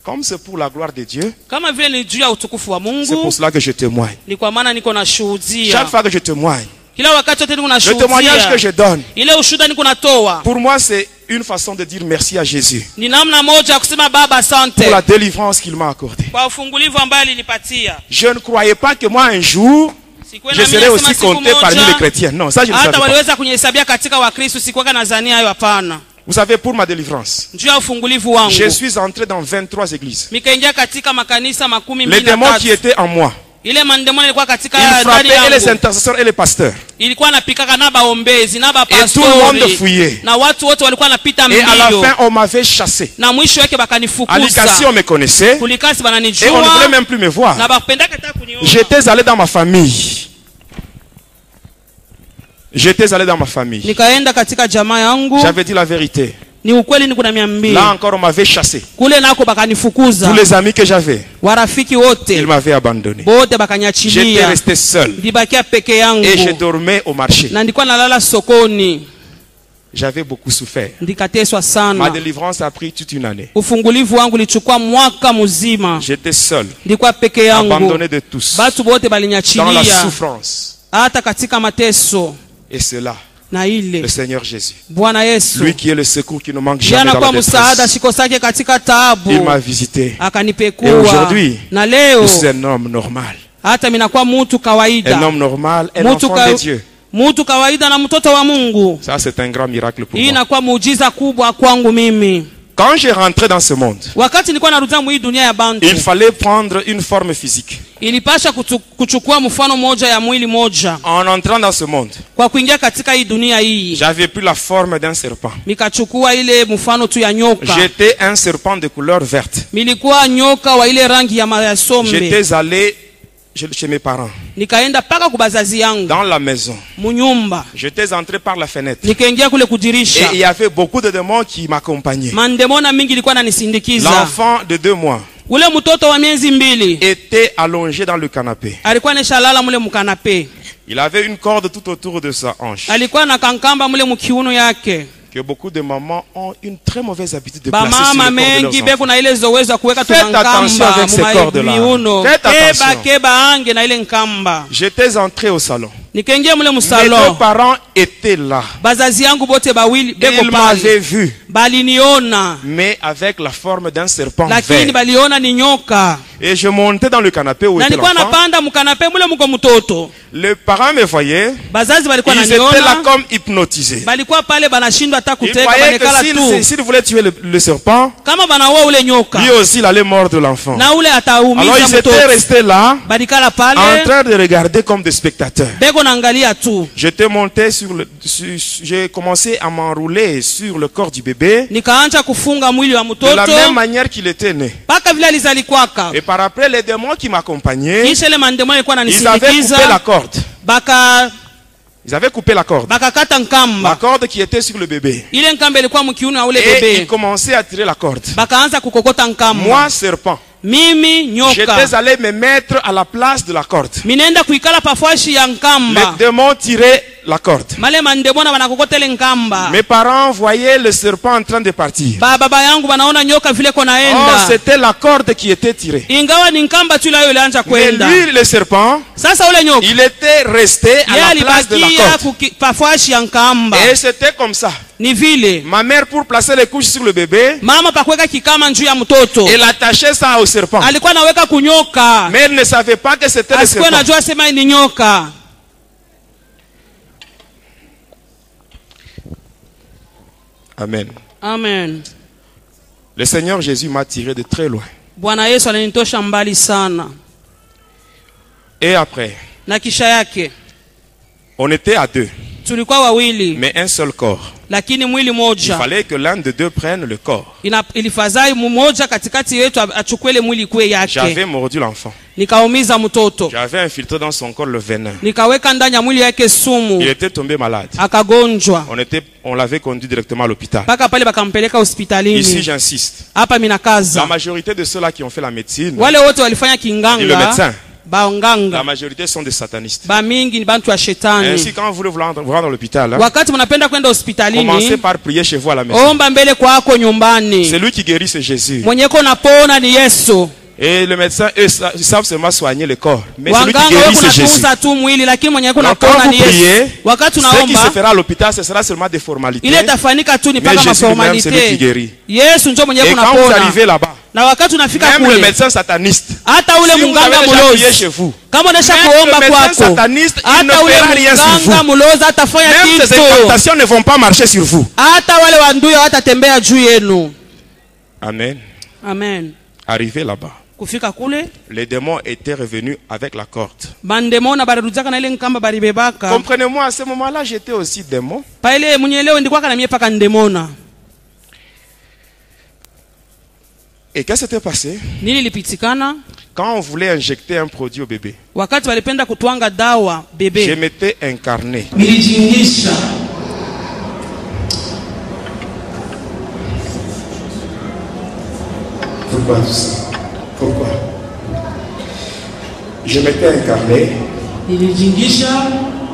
comme c'est pour la gloire de Dieu, Kama vile ni juu ya utukufu wa c'est Mungu, pour cela que je témoigne. ni kwa maana niko nashuhudia. Chaque fois que je témoigne, Kila wakati wote niko le témoignage que nashuhudia. je donne, Ile ushuhuda niko natoa. pour moi, c'est une façon de dire merci à Jésus Ni namna moja ya kusema Baba asante pour la délivrance qu'il m'a accordée. kwa ufungulivu ambaye alinipatia. Je ne croyais pas que moi, un jour, Sikuwa je na mimi serais nasema aussi siku compté parmi les moja chrétiens. Non, ça, je ne savais hata pas. waliweza kunihesabia katika Wakristo, sikuwa nazania hayo, hapana. Vous savez, pour ma délivrance, Juu ya ufungulivu wangu je suis entré dans 23 églises. mikaingia katika makanisa 12 Les démons qui étaient en moi, ile mandemoni ilikuwa katika ils ndani frappaient et les yangu, intercesseurs et les pasteurs. ilikuwa napikaka na baombezi na Et tout le monde bapastori fouillait. na watu wote walikuwa napita Et à la mbio, fin, on m'avait chassé. na mwisho wake À bakanifukuza. l'Icassi, on me connaissait. Kulikasi Et on ne voulait bananijua même plus me voir. na bapendaka hata kuniona. J'étais allé dans ma famille. J'étais allé dans ma famille. Nikaenda katika jamaa yangu, J'avais dit la vérité. ni ukweli, niko na 200. Là encore, on m'avait chassé. Kule nako bakanifukuza. Tous les amis que j'avais, Warafiki ils wote m'avaient abandonné. bote J'étais bakanyachilia, resté seul. ndibakia peke Et je yangu dormais au marché. na ndikuwa nalala sokoni. j'avais beaucoup souffert. Ndikateswa Ma sana. délivrance a pris toute une année. Ufungulivu wangu lichukua mwaka mzima. J'étais seul, Ndikuwa peke yangu. abandonné de tous, Batu bote dans la balinyachilia. souffrance. Hata katika mateso. Et cela, Na le ile. Seigneur Jésus, Bwana Yesu. lui qui est le secours qui ne manque Yeye jamais dans la anakuwa msaada détresse, shiko sake katika taabu. il m'a visité. Et Akanipekua. aujourd'hui, Na leo je suis un homme normal. hata minakuwa mtu kawaida. Un homme normal, un Mtu enfant de Dieu. Mtu kawaida na mtoto wa Mungu. Ça, c'est un grand miracle pour Hii moi. inakuwa muujiza kubwa kwangu mimi. Quand j'ai rentré dans ce monde, Wakati nilikuwa narudia mu hii dunia ya bantu, il fallait prendre une forme physique. ilipasha kuchukua mfano moja ya mwili moja. En entrant dans ce monde, Kwa kuingia katika hii dunia hii, j'avais pris la forme d'un serpent. nikachukua ile mfano tu ya nyoka. J'étais un serpent de couleur verte. Nilikuwa nyoka wa ile rangi ya mayasombe. J'étais allé chez mes parents, Nikaenda paka kubazazi yangu, dans la maison. munyumba. J'étais entré par la fenêtre. Nikaingia kule Et kudirisha. il y avait beaucoup de démons qui m'accompagnaient. Mandemona mingi ilikuwa nanisindikiza. L'enfant de 2 mois Ule mtoto wa miezi 2 était allongé dans le canapé. alikuwa neshalala mule mukanape. Il avait une corde tout autour de sa hanche. Alikuwa na kankamba mule mukiuno yake. Que beaucoup de mamans ont une très mauvaise habitude de placer sur Bamama le corps de mengi leurs beko enfants. na ile zowezo kuweka Faites attention tunankamba avec ces cordes-là. miuno. Faites attention. Keba ange na ile nkamba. J'étais entré au salon. Nikaingia mule Mes musalo. 2 parents étaient là. Bazazi yangu bote bawili beko Ils pale. m'avaient vu, Baliniona. mais avec la forme d'un serpent Lakini vert. baliona ni nyoka. Et je montais dans le canapé où Na était nilikuwa l'enfant. napanda mukanape mule muko mtoto. Les parents me voyaient. Bazazi balikuwa Ils étaient là naniona. comme hypnotisés. Balikuwa pale banashindwa hata Ils kuteka croyaient banekala que tu. s'il voulait tuer le serpent, Kama banaua ule nyoka. lui aussi il allait mordre l'enfant. Na ule Alors ataumiza ils étaient mtoto. restés là, Balikala en pale. train de regarder comme des spectateurs. Beko naangalia tu. J'étais monté j'ai commencé à m'enrouler sur le corps du bébé Nikaanza kufunga mwili wa de la même mtoto manière qu'il était né. mpaka vile alizalikwaka. Et par après, les démons qui m'accompagnaient, Kisha ile mandemoni alikuwa ils avaient coupé ananisindikiza, la corde. baka Ils avaient coupé la corde. bakakata La nkamba. corde qui était sur le bébé. Ile nkamba ilikuwa mkiuno ya ule Et ils bebe. commençaient à tirer la corde. Bakaanza kukokota nkamba. Moi, serpent, Mimi nyoka. j'étais allé me mettre à la place de la corde. Minenda kuikala pafashi ya Les nkamba. démons tiraient la corde. Male mandemona banakokota ile nkamba. Mes parents voyaient le serpent en train de partir. Baba yangu banaona nyoka vile Oh, konaenda. c'était la corde qui était tirée. Ingawa ni nkamba tu ile ilianza Mais kwenda. lui, le serpent, Sasa ule nyoka il était resté à la place de la alibakia corde. pafashi ya nkamba. Et c'était comme ça. Ni vile Ma mère, pour placer les couches sur le bébé, mama pakuweka kikama njuu ya mtoto elle attachait ça au serpent. alikuwa anaweka kunyoka, Mais elle ne savait pas que c'était le asikuwa serpent. najua sema ni nyoka. Amen. Amen. Le Seigneur Jésus m'a tiré de très loin. Bwana Yesu alinitosha mbali sana. Et après, Na kisha yake on était à 2, tulikuwa wawili, mais un seul corps. lakini mwili Il moja. fallait que l'un de 2 prenne le corps. Ilifadhai mmoja katikati yetu achukue ile mwili kwe yake. J'avais mordu l'enfant. Nikaumiza mtoto, J'avais infiltré dans son corps le venin. nikaweka ndani ya mwili yake Il sumu, était tombé malade. akagonjwa On l'avait conduit directement à l'hôpital. mpaka pale bakampeleka Ici, hospitalini. j'insiste. Hapa La minakaza majorité de ceux-là qui ont fait la médecine, wale wote walifanya et le kinganga, médecin, la baonganga majorité sont des satanistes. ba mingi ni bantu wa shetani. Ainsi, quand vous voulez vous rendre à l'hôpital, hein, Wakati mnapenda kwenda commencez hospitalini, par prier chez vous à la maison. omba mbele kwako nyumbani. C'est lui qui guérit, c'est Jésus. Mwenyeko napona ni Yesu. Et le médecin, eux, ils savent seulement soigner le corps. Mais celui qui Wanganga guérit, wewe c'est Jésus. kunatunza tu mwili, lakini mwenyeko Donc, quand napona vous ni Yesu. priez, Wakati ce qui se unaomba fera à l'hôpital, ce sera seulement des formalités. ile tafanyika tu ni Mais paka Jésus lui-même, c'est lui qui maformalite. guérit. Yesu ndio mwenyeko Et quand vous napona. arrivez là-bas, Na wakati unafika même le kule, médecin sataniste, hata ule si vous munganga avez déjà prié mulozi, chez vous, kama unaisha même kuomba le médecin kwako, sataniste, il ne hata ule fera rien sur munganga vous. mulozi hatafanya Même ces kitu. incantations ne vont pas marcher sur vous. Hata wale wanduyo hawatatembea juu yenu. Amen. Amen. Arrivé là-bas, Kufika kule, les démons étaient revenus avec la corde. bandemona barudaka na ile nkamba baribebaka. Comprenez-moi, à ce moment-là, j'étais aussi démon. Pa ile mwenyelewe ndikuwa kana mie paka ndemona. Et qu'est-ce qui s'était passé? Nini lipitikana? Quand on voulait injecter un produit au bébé, Wakati walipenda kutwanga dawa je bebe, m'étais incarné. nilijingisha. Pourquoi tout ça? Pourquoi? Je m'étais incarné Nilijingisha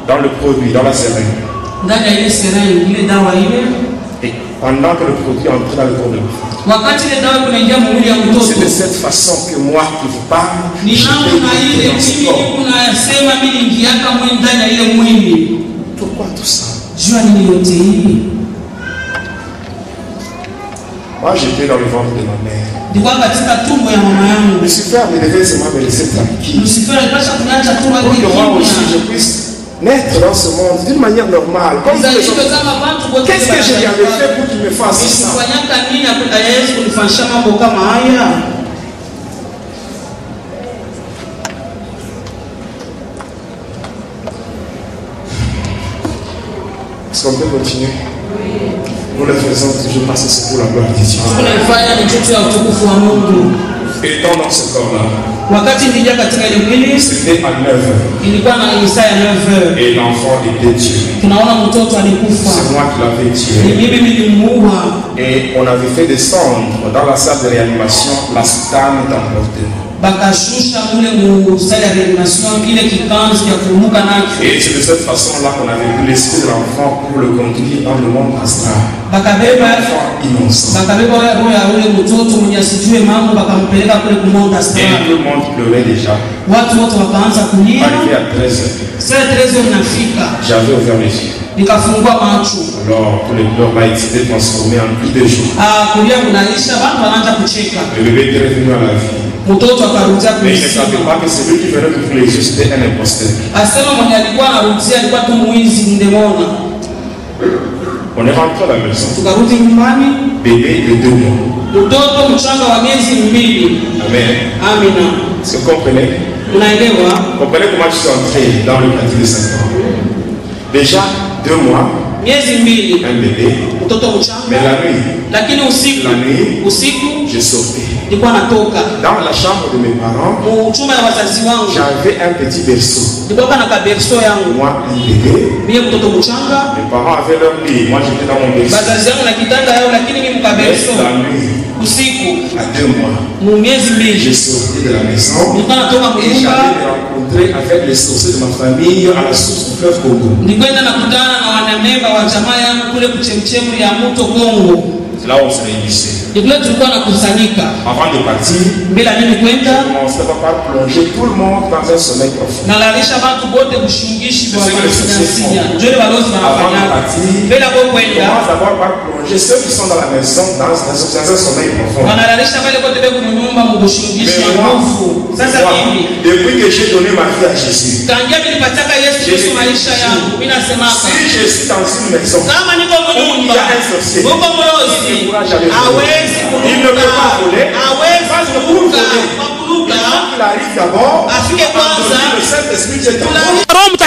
dans le produit, dans la seringue. ndani ya ile seringue ile dawa ile. Et pendant que le produit entrait dans le corps de l'enfant, wakati ile dawa kunaingia mwili ya mtoto, c'est de cette façon que moi qui vous parle, ni namna ile mimi kunasema mimi ningiaka mwili ndani ya ile mwili. Pourquoi tout ça? Jua nini yote hii? Moi j'étais dans le ventre de ma mère. Ndikuwa katika tumbo ya mama yangu. Lucifer me devait seulement me laisser tranquille. Lucifer alipasha kuniacha tu Pour que moi aussi je puisse naître dans ce monde d'une manière normale. Comme les autres. Qu'est-ce que je lui avais fait pour qu'il me fasse ça? Est-ce qu'on peut continuer? Nous le faisons toujours parce que c'est pour la gloire de Dieu. Étant dans ce corps-là, c'était à 9h. Et l'enfant était tué. C'est moi qui l'avais tué. Et on avait fait descendre dans la salle de réanimation la soutane d'emportement. Et c'est de cette façon-là qu'on avait pu laisser l'enfant pour le conduire dans le monde astral. L'enfant innocent. Et tout le monde pleurait déjà. Arrivé à 13h, j'avais ouvert les yeux. Alors tous les pleurs étaient transformés en cris de joie. Le bébé était revenu à la vie. Mais il ne savait pas que celui qui venait de les yeux, c'était un imposteur. On est rentré à la maison. Bébé de 2 mois. Amen. Est-ce que vous comprenez? Comprenez comment je suis entré dans le quartier de 5 ans. Déjà 2 mois. Un bébé. Mais la nuit, je sortais. Dans la chambre de mes parents, j'avais un petit berceau. Moi, un bébé. Mes parents avaient leur lit. Moi, j'étais dans mon berceau. La nuit, à 2 mois, je sortais de la maison et j'allais me rencontrer avec les sorciers de ma famille à la source du fleuve Congo. C'est là où on se réunissait. Avant de partir, je commençais par plonger tout le monde dans un sommeil profond. Avant de partir, je commence d'abord par plonger ceux qui sont dans la maison dans un sommeil profond. Mais moi, depuis que j'ai donné ma vie à Jésus, si je suis dans une maison où il y a un sorcier, il ne peut pas voler. Il arrive d'abord. Le Saint-Esprit est en moi.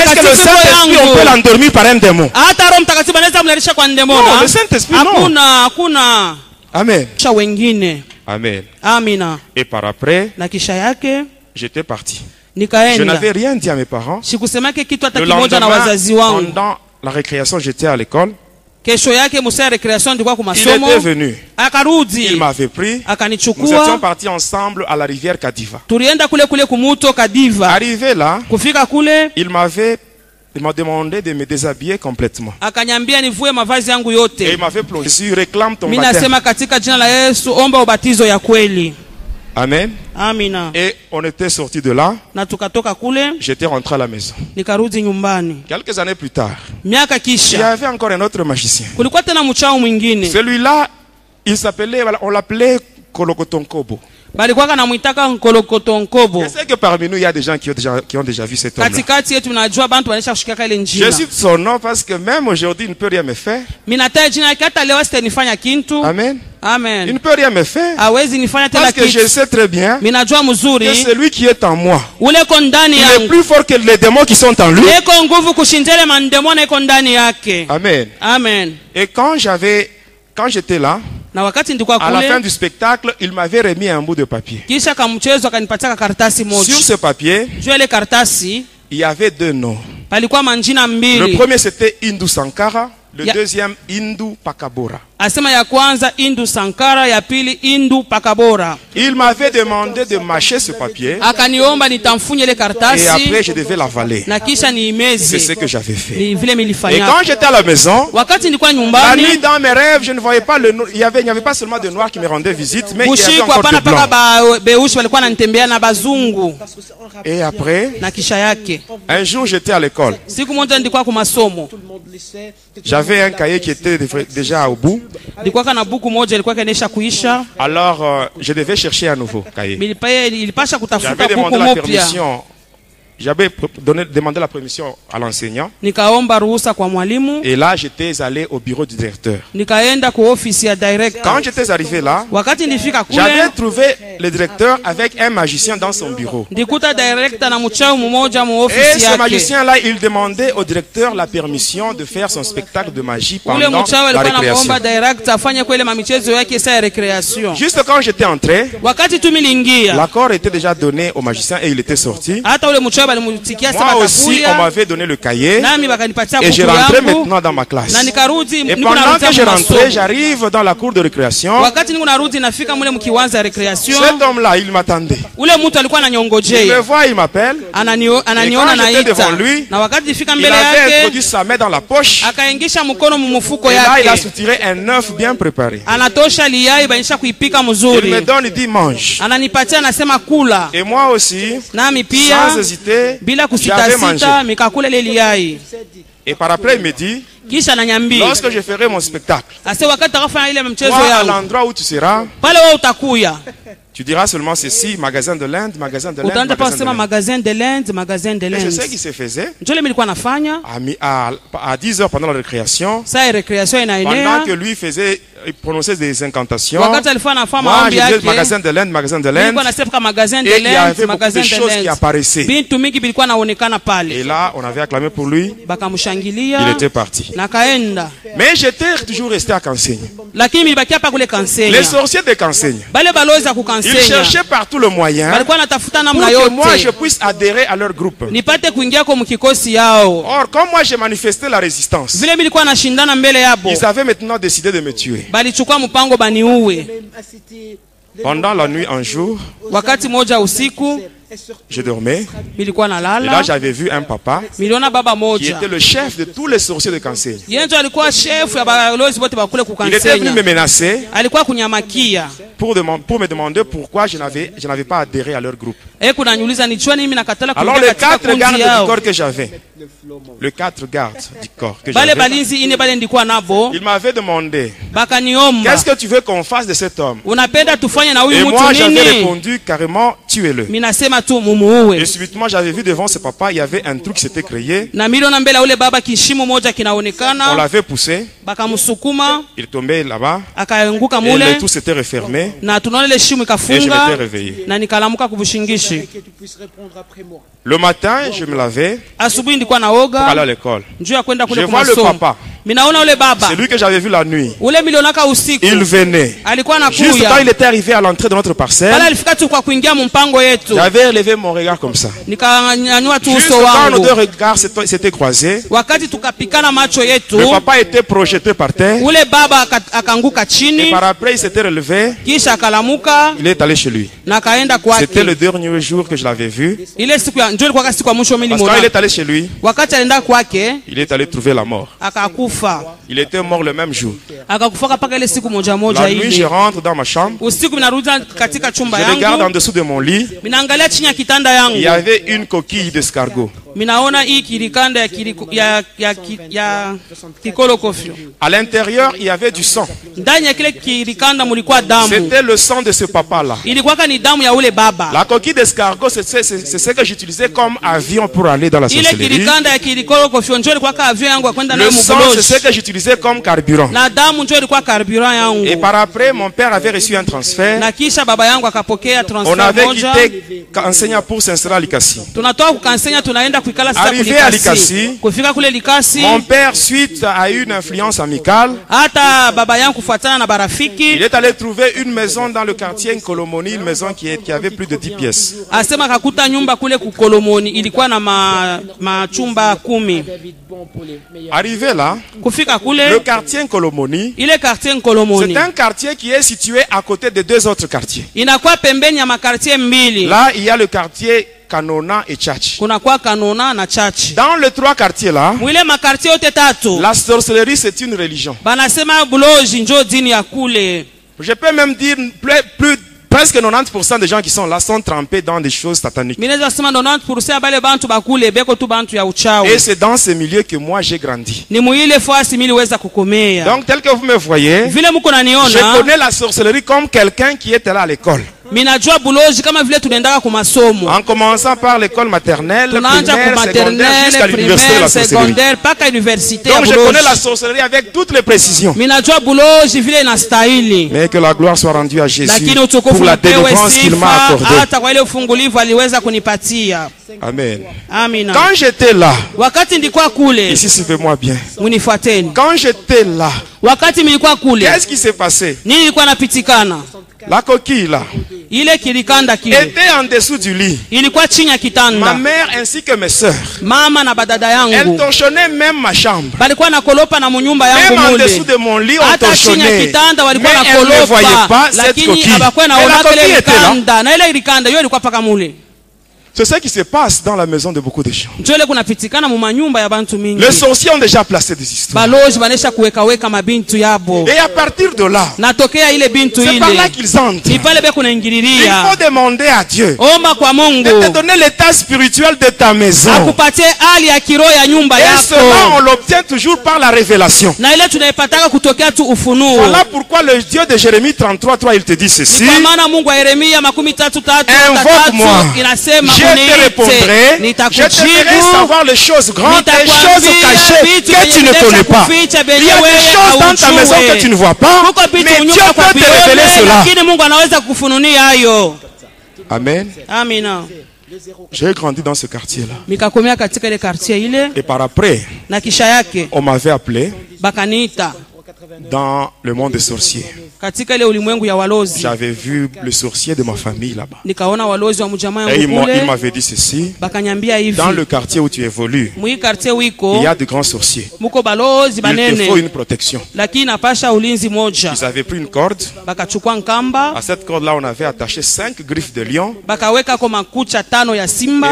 Est-ce que le Saint-Esprit, on peut l'endormir par un démon? Non, le Saint-Esprit, non. Amen. Amen. Et par après, j'étais parti. Je n'avais rien dit à mes parents. Le lendemain, pendant la récréation, j'étais à l'école. Il était venu. Il m'avait pris. Nous étions partis ensemble à la rivière Kadiva. Arrivé là, il m'a demandé de me déshabiller complètement. Et il m'avait plongé. Je réclame ton baptême. Amen. Et on était sorti de là. J'étais rentré à la maison. Quelques années plus tard, il y avait encore un autre magicien. Celui-là, on l'appelait Kolokotonkobo. Je sais que parmi nous, il y a des gens qui ont déjà vu cet homme-là. Je cite son nom parce que même aujourd'hui, il ne peut rien me faire. Amen. Amen. Il ne peut rien me faire. Parce que je sais très bien que celui qui est en moi, il est plus fort que les démons qui sont en lui. Amen. Amen. Et quand j'étais là, à la fin du spectacle, il m'avait remis un bout de papier. Sur ce papier, il y avait 2 noms. Le premier c'était Indou Sankara. Le deuxième, Indu Pakabora. Asema ya kwanza Indu Sankara, ya pili Indu Pakabora. Il m'avait demandé de mâcher ce papier. Akaniomba nitamfunye ile karatasi. Et après, je devais l'avaler. Na kisha niimeze. C'est ce que j'avais fait. Ni vile nilifanya. Et quand j'étais à la maison, wakati nilikuwa la nyumbani, nuit dans mes rêves, je ne voyais pas le noir. Il n'y avait pas seulement de noirs qui me rendaient visite, mais il y avait usiku encore hapana de blancs. paka beushi walikuwa wananitembea na bazungu. Et après, Na kisha yake, un jour, j'étais à l'école. siku moja nilikuwa kwa masomo. J'avais un cahier qui était déjà au bout. Nilikuwa kana buku moja ilikuwa kanisha kuisha. Alors, je devais chercher un nouveau cahier. Ilipasha kutafuta J'avais buku demandé la mpya. permission. J'avais demandé la permission à l'enseignant. Nikaomba ruhusa kwa mwalimu. Et là, j'étais allé au bureau du directeur. Nikaenda kwa ofisi ya director. Quand j'étais arrivé là, Wakati nilifika kule, j'avais trouvé le directeur avec un magicien dans son bureau. ndikuta director na mchao mmoja mu Et ofisi ce yake. magicien-là, il demandait au directeur la permission de faire son spectacle de magie Ule pendant mchao la alikuwa récréation. anamuomba director afanye kwa ile mamichezo yake saa ya recreation. Juste quand j'étais entré, Wakati tu milingia, l'accord était déjà donné au magicien et il était sorti. hata ule mchao alimutikia Moi aussi, on m'avait donné le cahier nami bakanipatia et je buku rentrais yangu. maintenant dans ma classe. Na nikarudi, Et niko pendant narudia que je mu rentrais, masomo. j'arrive dans la cour de récréation. Wakati niko narudi nafika mule mkiwanza ya recreation, Cet homme-là, il m'attendait. ule mtu alikuwa Il me ananyongojea. voit, il m'appelle. Ananiona Et quand j'étais devant naita. lui, Na wakati nifika Il mbele avait yake, introduit sa main dans la poche. akaingisha mkono mu mfuko Et là, il a yake. soutiré un œuf bien préparé. Anatosha liyai banisha kuipika Il me mzuri. donne, il dit mange. Ananipatia anasema kula. Et moi aussi, Nami pia sans hésiter, bila j'avais mangé. kusita mikakula ile liyai. Et par après, il me dit, Kisha ananiambia, lorsque je ferai mon spectacle, ase wakati utakafanya ile mchezo toi, à yangu, l'endroit où tu seras, pale wewe utakuya. tu diras seulement ceci, magasin de l'Inde, magasin de l'Inde, Utaanza pa magasin de kusema l'Inde. magasin de l'Inde, magasin de Et c'est ce l'Inde. qui se faisait Njoo ile nilikuwa nafanya. à 10 heures pendant la récréation, Saa ya recreation pendant inaenea. que lui il prononçait des incantations. Wakati alikuwa anafanya Moi, maombi je disais yake, magasin de l'Inde, magasin de l'Inde. nilikuwa nasema magasin de Et il y avait l'Inde, beaucoup magasin de de choses qui l'Inde. apparaissaient. Bintu mingi bilikuwa naonekana Et pale. là, on avait acclamé pour lui. Il Bakamshangilia était parti. na kaenda. Mais j'étais toujours resté à Kansenya. Lakini bilibakia pa kule Kansenya. Les sorciers de Kansenya, Bale balozi ya ils kukansenya. cherchaient par tout le moyen Balikuwa natafuta pour namna que moi je yote. puisse adhérer à leur groupe. Nipate kuingia kwa mkikosi yao. Or, comme moi j'ai manifesté la résistance, Vile bilikuwa nashindana mbele yabo. ils avaient maintenant décidé de me tuer. Balichukua mpango baniuwe. Pendant la nuit, un jour, Wakati moja usiku je dormais. bilikuwa Et là, nalala. j'avais vu un papa Miliona baba qui moja. était le chef de tous les sorciers de Kansenya. Yenjo alikuwa chef ya balozi bote bakule Il était venu me kukansenya. menacer Alikuwa kunyamakia. pour me demander pourquoi je n'avais pas adhéré à leur groupe. Kunaniuliza ni chua mimi nakatala Alors kuingia les katika 4 gardes kundi du yao. corps que j'avais, les 4 gardes du corps que Bale j'avais, balinzi ine bale ndikuwa nabo. ils m'avaient demandé, Bakaniomba. qu'est-ce que tu veux qu'on fasse de cet homme? Unapenda tufanye na Et huyu moi mtu j'avais nini? répondu carrément, tuez-le. Minasema tu Et mumuue. subitement j'avais vu devant ce papa, il y avait un truc qui s'était créé. Na miliona mbele ya ule baba kishimo moja On kinaonekana. l'avait poussé, Bakamsukuma il tombait là-bas, akaanguka et mule le tout s'était refermé, na tunaona ile shimo et je m'étais ikafunga réveillé. na nikalamuka kubushingishi. Le matin, je me lavais Asubuhi ndikuwa pour aller à naoga l'école. njoo ya kwenda Je kule vois le kumasomo. papa, Minaona ule baba celui que j'avais vu la nuit. ule milionaka usiku Il venait. alikuwa Juste quand il anakuya était arrivé à l'entrée de notre pale, parcelle, alifika tu kwa kuingia mumpango yetu, j'avais élevé mon regard comme ça. nikanyanyua tu Juste uso quand nos wangu. deux regards s'étaient croisés, Wakati tukapikana macho yetu, le papa était projeté par terre. ule baba akaanguka Et chini, par après, il s'était relevé. kisha akalamuka Il est allé chez lui. na kaenda C'était le kwake. dernier jour que je l'avais vu. Ile siku ya njoo ilikuwa siku ya mwisho mimi Parce que quand il nimeona. est allé chez lui, Wakati alienda kwake il est allé trouver la mort. akakufa, Il était mort le même jour. akakufaka paka ile siku moja moja La nuit, je hivi. rentre dans ma chambre. Usiku minarudi katika chumba Je regarde en yangu, dessous de mon lit. minaangalia chini ya kitanda Il y yangu, avait une coquille d'escargot. minaona hii kirikanda ya kikolokofyo. À l'intérieur, il y avait du sang. Ndani ya kile kirikanda mulikuwa damu, C'était le sang de ce papa-là. ilikuwaka ni damu ya ule baba. La coquille d'escargot, c'est ce que j'utilisais comme avion pour aller dans la Ile sorcellerie. kirikanda ya kikolokofyo njoo ilikuwaka avion yangu ya kwenda nayo Le sang, c'est ce mugoloji, que j'utilisais comme carburant. na damu njoo ilikuwa carburant Et yangu. par après, mon père avait reçu un transfert. Na kisha baba yangu akapokea On transfer avait moja. quitté enseignant pour s'installer à Likasi. Tunatoka kukansenya tunaenda kuikala sasa Arrivé à Likasi, kufika kule Likasi, mon père, suite à une influence amicale, hata baba yangu kufuatana na barafiki, il est allé trouver une maison dans le quartier Nkolomoni, une maison qui avait plus de 10 pièces. asema kakuta nyumba kule kukolomoni ilikuwa na machumba 10. Arrivé là, Kufika le kule quartier Nkolomoni, ile quartier Nkolomoni c'est un quartier qui est situé à côté de deux autres quartiers. inakuwa pembeni ya makartie mbili. Là, il y a le quartier Kanona et Tchatch. Kuna kwa Kanona na Chachi. Dans les trois quartiers là, Mwile makartie yote tatu la sorcellerie c'est une religion. banasema buloji njo dini ya kule. Je peux même dire presque 90% des gens qui sont là sont trempés dans des choses sataniques. Mineza sema 90% bale bantu bakule beko tu bantu ya Et uchawi. c'est dans ce milieu que moi j'ai grandi. Ni muile fasi miliweza kukomea. Donc tel que vous me voyez, Vile muko je naniona, connais la sorcellerie comme quelqu'un qui était là à l'école. minajua buloji kama vile tunaendaka ku masomo. En commençant par l'école maternelle, Tunaanza ku primaire, secondaire, maternelle, jusqu'à l'université de la primaire, sorcellerie. secondaire, paka université ya Donc je connais buloji. la sorcellerie avec toutes les précisions. Minajua buloji vile inastahili. Mais que la gloire soit rendue à Jésus Lakini utukufu pour la upewe délivrance qu'il m'a sifa accordée. hata kwa ile ufungulivu aliweza kunipatia. Amen. Amina. Quand j'étais là, Wakati ndikuwa kule, ici suivez-moi bien. munifuateni. Quand j'étais là, Wakati nilikuwa kule, qu'est-ce qui s'est passé? nini ilikuwa napitikana? La coquille là Ile kilikanda kile était en dessous du lit. ilikuwa chini ya Ma kitanda. mère ainsi que mes sœurs, Mama na badada elles yangu torchonnaient même ma chambre. balikuwa nakolopa na munyumba yangu Même en mule. dessous de mon lit, on Hata chini ya torchonnait. kitanda Mais walikuwa elles ne voyaient nakolopa, pas cette lakini coquille. abakuwa Et la naona coquille ile était là. likanda na ile ilikanda hiyo ilikuwa paka mule. C'est ce qui se passe dans la maison de beaucoup de gens. Njo ile kunapitikana mu manyumba ya bantu mingi. Les sorciers ont déjà placé des histoires. Baloji banesha kuweka mabintu yabo. Et à partir de là, Natokea ile bintu c'est par là ile. qu'ils entrent. Ni pale be Il kunaingililia. faut demander à Dieu Omba kwa Mungu de te donner l'état spirituel de ta maison. akupatie hali ya kiroho ya nyumba Et cela, on yako. l'obtient toujours par la révélation. Na ile tunaipataka kutokea tu ufunuo. Voilà pourquoi le Dieu de Jérémie 33:3, il te dit ceci. Ni kwa maana Mungu wa Yeremia 33:3 Invoque-moi. inasema Je te uniite, répondrai. Je te ferai nitakujibu, savoir les choses grandes et les choses nitakwambia cachées vitu que tu ne vyenye connais pas. kuficha Il y vyenye a des wewe choses dans ta maison que tu ne vois pas. Kuko vitu Mais Dieu unyumba kwa peut te révéler vione, cela. lakini Mungu anaweza kukufununia hayo. Amen. Amina. J'ai grandi dans ce quartier-là. Nikakomea katika ile quartier ile Et par après, na kisha yake on m'avait appelé bakaniita dans le monde des sorciers. katika ile ulimwengu ya walozi. J'avais vu le sorcier de ma famille là-bas. Nikaona walozi wa mjamaa Et yangu il kule m'avait dit ceci. bakanyambia hivi, Dans le quartier où tu évolues, mwi quartier il wiko y a de grands sorciers. muko balozi Il te faut banene, une protection. lakini napasha ulinzi moja. Ils avaient pris une corde. Bakachukua nkamba À cette corde-là, on avait attaché 5 griffes de lion. bakaweka kwa makucha 5 ya Et simba,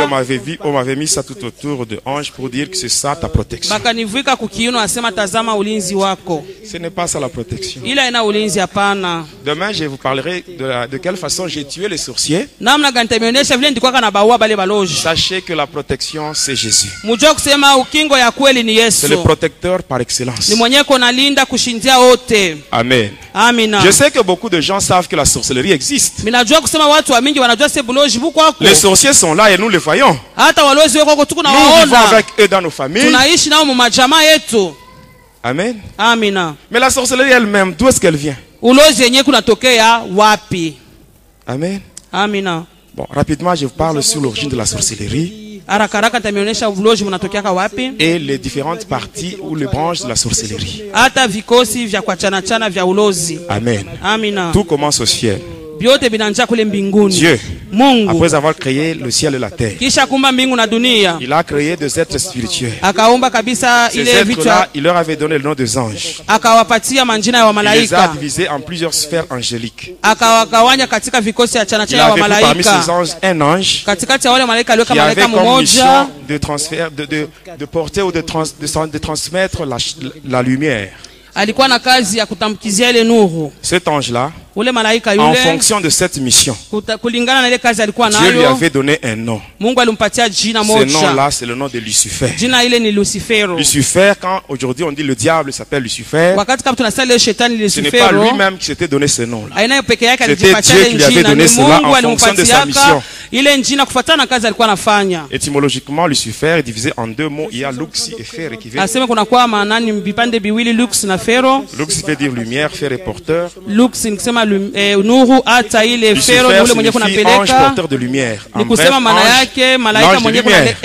on m'avait mis ça tout autour de hanche pour dire que c'est ça ta protection. bakanivika kukiuno, asema tazama ulinzi wako. Ce n'est pas ça la protection. Ila ina ulinzi hapana. Demain, je vous parlerai de quelle façon j'ai tué les sorciers. Namna gani tameonyesha vile ndikwaka na baua bale baloji. Sachez que la protection, c'est Jésus. Mujua kusema ukingo ya kweli ni C'est le Yesu. protecteur par excellence. Ni mwenye kona linda kushindia wote. Amen. Amina. Je sais que beaucoup de gens savent que la sorcellerie existe. Minajua kusema watu wa mingi wanajua se buloji buko wako. Les sorciers sont là et nous les voyons. Hata walozi wako huko tuko na Nous vivons waona. avec eux dans nos familles. Tunaishi nao mu majamaa yetu. Amen. Amina. Mais la sorcellerie elle-même, d'où est-ce qu'elle vient? Ulozi yenyewe kunatokea wapi? Amen. Amina. Bon, rapidement, je vous parle sur l'origine de la sorcellerie Haraka haraka tameonyesha ulozi mnatokea wapi? et les différentes parties ou les branches de la sorcellerie. Hata vikosi vya kuachana chana vya ulozi. Amen. Amina. Tout commence au ciel. Vyote vinaanzia kule mbinguni. Dieu, Mungu après avoir créé le ciel et la terre, kisha kumba mbingu na dunia, il a créé des êtres spirituels. akaumba kabisa Ces ile vitu, êtres-là, il leur avait donné le nom des anges. akawapatia manjina ya Il les a wamalaika, divisés en plusieurs sphères angéliques. akawagawanya katika vikosi ya chana Il chana ya avait pris parmi ces wamalaika. anges un ange Katikati ya wale malaika aliweka qui avait malaika comme mmoja mission de transférer, de porter ou de transmettre la lumière. alikuwa na kazi ya kutamkizia ile nuru. Cet ange-là, Ule malaika en yule fonction de cette mission, kulingana na ile kazi alikuwa Dieu lui nayo, avait donné un nom. Mungu alimpatia jina Ce moja. nom-là, c'est le nom de Lucifer. Jina ile ni Lucifero. Lucifer, quand aujourd'hui on dit le diable s'appelle Lucifer, Wakati kama tunasema ile shetani ce n'est pas Lucifero, lui-même qui s'était donné ce nom-là. aina peke yake C'était alijipatia Dieu ile qui lui avait jina, donné ni cela en Mungu fonction de sa alimpatiaka mission. ile njina kufuatana na kazi alikuwa anafanya. Étymologiquement, Lucifer est divisé en deux mots. Il y a Lux et Fer qui veut. Asema kuna kwa maanani vipande viwili, lux na fero. Lux veut dire lumière, Fer est porteur. Lux ni kusema nuru, hata ile fero ni ule mwenye kunapeleka. Ange porteur de lumière. Ni kusema maana yake malaika mwenye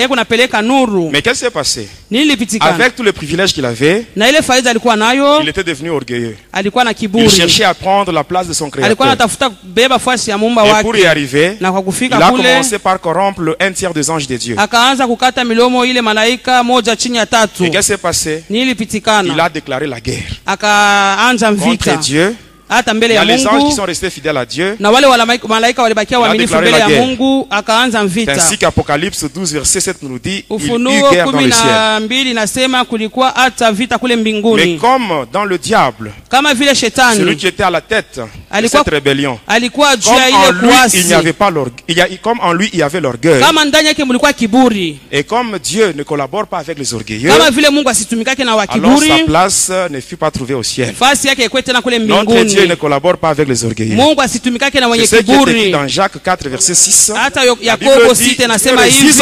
kunapeleka nuru. Mais qu'est-ce qui s'est passé? Nilipitikana. Avec tous les privilèges qu'il avait, na ile faida alikuwa nayo, il était devenu orgueilleux. Alikuwa na kiburi. Il cherchait à prendre la place de son créateur. Alikuwa anatafuta kubeba nafasi ya Muumba wake. wake. Et pour y arriver, na kwa kufika il a kule, commencé par corrompre le 1/3 des anges de Dieu. Akaanza kukata milomo ile malaika moja chini ya tatu. Et qu'est-ce qui s'est passé? Nilipitikana. Il a déclaré la guerre. Akaanza vita. Contre Dieu. Hata mbele ya Mungu. Les anges qui sont restés fidèles à Dieu. Na wale malaika walibakia waaminifu mbele ya Mungu, akaanza vita. Ainsi qu'Apocalypse 12 verset 7 nous dit, il y eut Ufunuo guerre dans le ciel. 12 nasema kulikuwa hata vita kule mbinguni. Mais comme dans le diable, kama vile shetani, celui qui était à la tête de cette rébellion, alikuwa juu ya comme ile kuasi, il n'y avait pas l'orgueil, comme en lui il y avait l'orgueil. Kama ndani yake mlikuwa kiburi. Et comme Dieu ne collabore pas avec les orgueilleux, kama vile Mungu asitumikake na wa kiburi, alors sa place ne fut pas trouvée au ciel. Fasi yake ikuwe tena kule mbinguni. Notre Dieu ne collabore pas avec les orgueilleux. Mungu asitumikake na wenye kiburi. C'est ce qui est écrit dans Jacques 4 verset 6. Hata Yakobo 6 nasema hivi,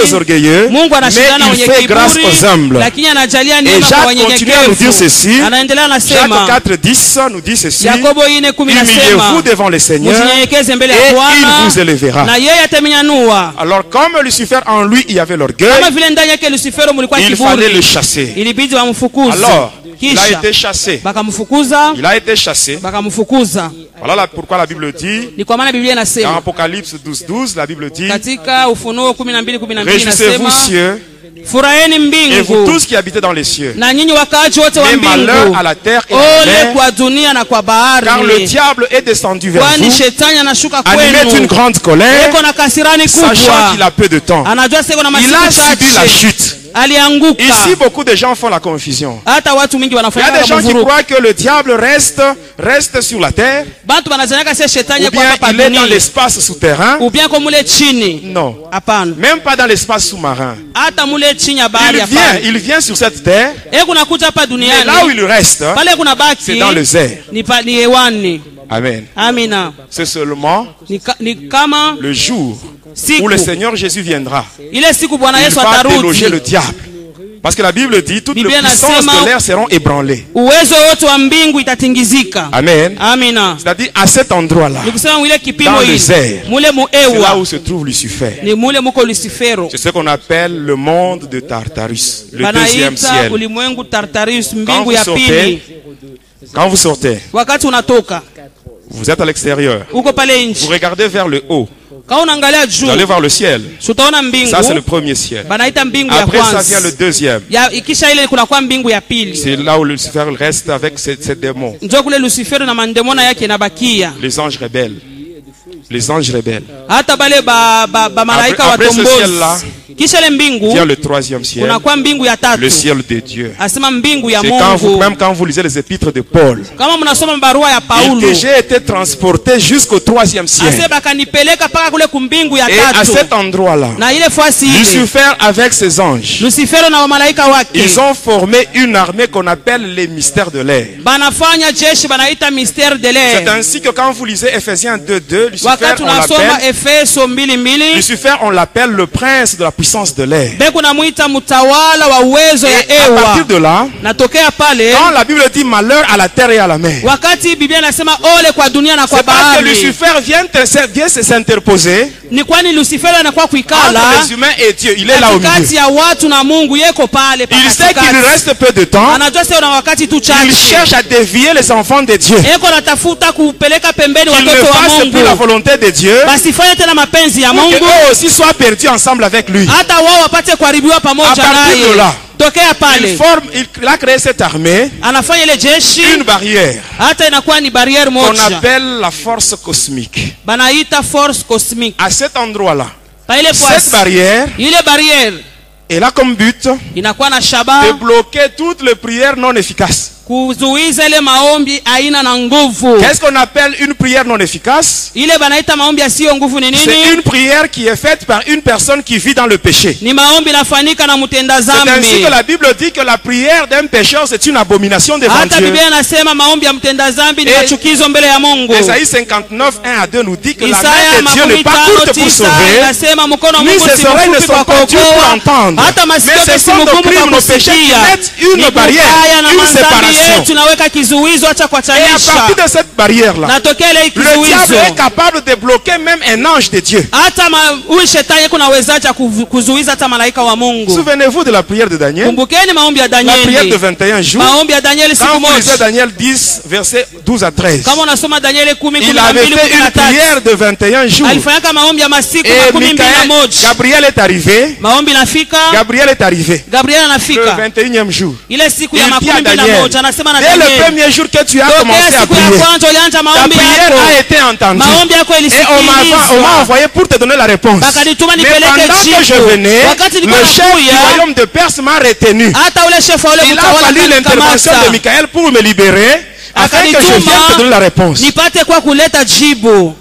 Mungu anashindana na wenye kiburi, lakini anajalia neema kwa wanyenyekevu. Anaendelea nasema Jacques 4:10 nous dit ceci, Yakobo 4:10 nasema, humiliez-vous devant le Seigneur mjinyenyekeze mbele ya et Bwana, il vous élèvera. na yeye atamenyanua. Alors comme Lucifer en lui il y avait l'orgueil, kama vile ndani yake Lucifero mlikuwa kiburi, il fallait le chasser. Ilibidi wamfukuze. Alors il a été chassé. Bakamfukuza. Il a été chassé. Bakamfukuza. Voilà pourquoi la Bible dit, ni kwa maana Biblia inasema dans Apocalypse 12:12, la Bible dit, katika Ufunuo 12:12 réjouissez-vous cieux, furaheni mbingu, et vous tous qui habitez dans les cieux, na nyinyi wakaaji wote wa mbingu, malheur à la terre et ole kwa dunia na kwa bahari, car le diable est descendu vers kwani vous, shetani anashuka kwenu, animé d'une grande colère, eko na kasirani kubwa, sachant qu'il a peu de temps. Anajua seko na masiku chache. Il a subi la chute. Alianguka. Ici, beaucoup de gens font la confusion. Hata watu mingi Il y wanafanya a des gens qui croient que le diable reste sur la terre, bantu banazanaka sio shetani ou bien il est dans l'espace souterrain, ou bien comme mule chini. Non. Hapana. Même pas dans l'espace sous-marin. Hata mule chini ya bahari hapana. Il vient sur cette terre. Kuna kuja hapa duniani. Mais là où il reste, c'est dans le zère. Ni hewani. Amen. Amina. C'est seulement le jour où le Seigneur Jésus viendra. Il va déloger le diable. Parce que la Bible dit toutes les puissances de l'air seront ébranlées. Amen. Amina. C'est-à-dire à cet endroit-là, dans le zère, c'est là où se trouve Lucifer. C'est ce qu'on appelle le monde de Tartarus, le deuxième ciel. Quand vous sortez, vous êtes à l'extérieur, vous regardez vers le haut, vous allez voir le ciel. Ça c'est le premier ciel. Après ça vient le deuxième. C'est là où Lucifer reste avec ses démons. Les anges rebelles. Les anges rebelles. Après ce ciel-là, vient le troisième ciel, le ciel de Dieu. C'est même quand vous lisez les épîtres de Paul, que j'ai été transporté jusqu'au troisième ciel. Et à cet endroit-là, Lucifer avec ses anges, ils ont formé une armée qu'on appelle les mystères de l'air. C'est ainsi que quand vous lisez Ephésiens 2:2, Lucifer on l'appelle le prince de la puissance de l'air. Et à partir de là, quand la Bible dit malheur à la terre et à la mer, c'est parce que Lucifer vient s'interposer entre les humains et Dieu. Il est là au milieu. Il sait qu'il lui reste peu de temps. Il cherche à dévier les enfants de Dieu, qu'ils ne fassent plus la volonté de Dieu, pour qu'eux aussi soient perdus ensemble avec lui. À partir de là, il a créé cette armée, une barrière qu'on appelle la force cosmique. À cet endroit-là, cette barrière, elle a comme but de bloquer toutes les prières non efficaces. kuzuiza ile maombi aina na nguvu. Qu'est-ce qu'on appelle une prière non efficace? Ile banaita maombi asiyo nguvu ni C'est nini? une prière qui est faite par une personne qui vit dans le péché. Ni maombi nafanyika na mtenda C'est ainsi dhambi. que la Bible dit que la prière d'un pécheur c'est une abomination devant Hata Dieu. Biblia inasema maombi ya mtenda dhambi ni Et- machukizo mbele ya Mungu. Isaïe 59, 1 à 2 nous dit que la Isaya main de Dieu n'est pas courte pour 59:9 sauver, inasema mkono wa ni Mungu ses si oreilles ne mfupi sont kwa pas dures pour kuokoa, entendre, hata mais masikio ce yake si sont nos mgumu crimes, kwa nos péchés qui kusikia. mettent une Ni barrière, kubaya na une madhambi séparation. yetu naweka kizuizo acha Et à kuachanisha. partir de cette barrière-là, Natokea ile le diable kizuizo. est capable de bloquer même un ange de Dieu. Hata huyu shetani kunawezaje kuzuiza hata malaika wa Mungu. Souvenez-vous de la prière de Daniel, Kumbukeni maombi ya la prière de Danieli. 21 jours. Maombi ya Danieli Quand siku vous lisez moja. Daniel 10, versets 12 à 13, Kama unasoma Danieli 10, il avait 12, fait une 13. prière de 21 jours. Alifanyaka maombi ya masiku Et 21. Gabriel est arrivé. Maombi nafika. Gabriel est arrivé. Gabriel Le anafika. 21e jour. Ile siku Il ya dit à 21 Daniel, anasema na dès le Danieli. premier jour que tu as commencé Tokea à siku ya prier, kwanza ulianza ta maombi prière yako. a été entendue. Maombi yako Et on ilisikilizwa. m'a envoyé pour te donner la réponse. Bakanituma Mais nipeleke pendant que je jibu. venais, Wakati le nilikuwa chef du nakuya, royaume de Perse m'a retenu. hata ule chef wa ule Il a mtawala fallu l'intervention de akanikamata. Michael pour me libérer, afin que je vienne te donner la réponse. Nipate kwa kuleta jibu.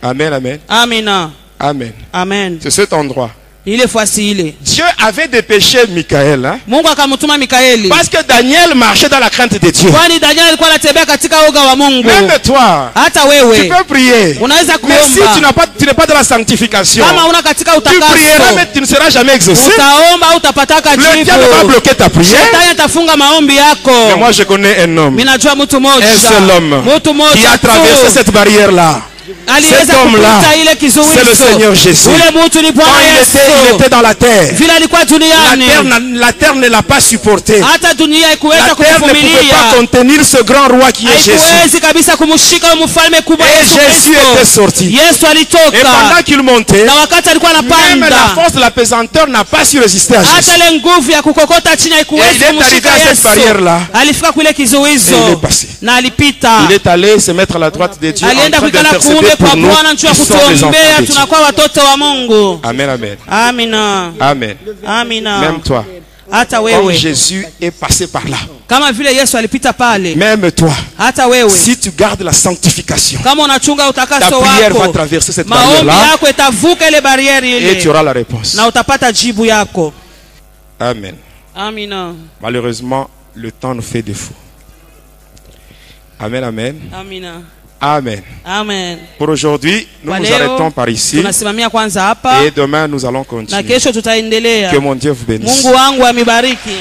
Amen, amen, Amina. amen. Amen. C'est cet endroit. Ile fasi ile. Dieu avait dépêché Michael, hein, Mungu akamtuma Mikaeli. parce que Daniel marchait dans la crainte de Dieu. Kwani Daniel alikuwa anatembea katika uga wa Mungu. Même toi, Hata tu wewe peux prier. unaweza Mais si kuomba. tu n'es pas dans la sanctification, Kama una katika tu prieras, utakaso, mais tu ne seras jamais exaucé. utaomba au utapataka Le diable va jibu. bloquer ta prière. Shetani atafunga maombi yako. Mais moi, je connais un homme, Mimi najua mtu mmoja. un seul homme, Mtu qui mmoja a traversé tu. cette barrière-là. Aliweza Cet homme-là, kupita ile kizuizo. c'est le Seigneur Jésus. Ule mtu ni Quand Bwana il Yesu. était dans la terre, Vile alikuwa duniani. la terre ne l'a pas supporté. Hata dunia haikuweza La terre ne pouvait kuvumilia. pas contenir ce grand roi qui est Jésus. Haikuwezi kabisa kumshika huyo mfalme kubwa Et Yesu Jésus était Kristo. sorti. Yesu Et alitoka. pendant qu'il montait, Na wakati alikuwa même la anapanda, force de la pesanteur n'a pas su résister à Jésus. hata ile nguvu ya kukokota chini Et haikuwezi il est arrivé kumshika à cette Yesu. barrière-là. Alifika kule Et il kizuizo est passé. na alipita. Il est allé se mettre à la droite de Dieu en Alienda train kuikala d'intercéder kuume pour kwa nous Bwana njoo qui sommes les enfants kutuombea, de Dieu. tunakuwa watoto wa Mungu. Amen, amen. Amina. Amen. Amina. Même toi, Hata comme wewe Jésus est passé par là, kama vile Yesu alipita pale, même toi, hata wewe si tu gardes la sanctification, kama unachunga ta utakaso prière va wako, traverser cette maombi barrière-là yako itavuka ile barieri et tu ile auras la réponse. na utapata jibu yako. Amen. Amina. Malheureusement, le temps nous fait défaut. Amen, amen. Amina. Amen. Amen. Pour aujourd'hui, nous Kwa nous leo, arrêtons par ici tunasimamia kwanza hapa et demain nous allons na continuer. kesho tutaendelea. Que mon Dieu vous bénisse. Mungu wangu amibariki.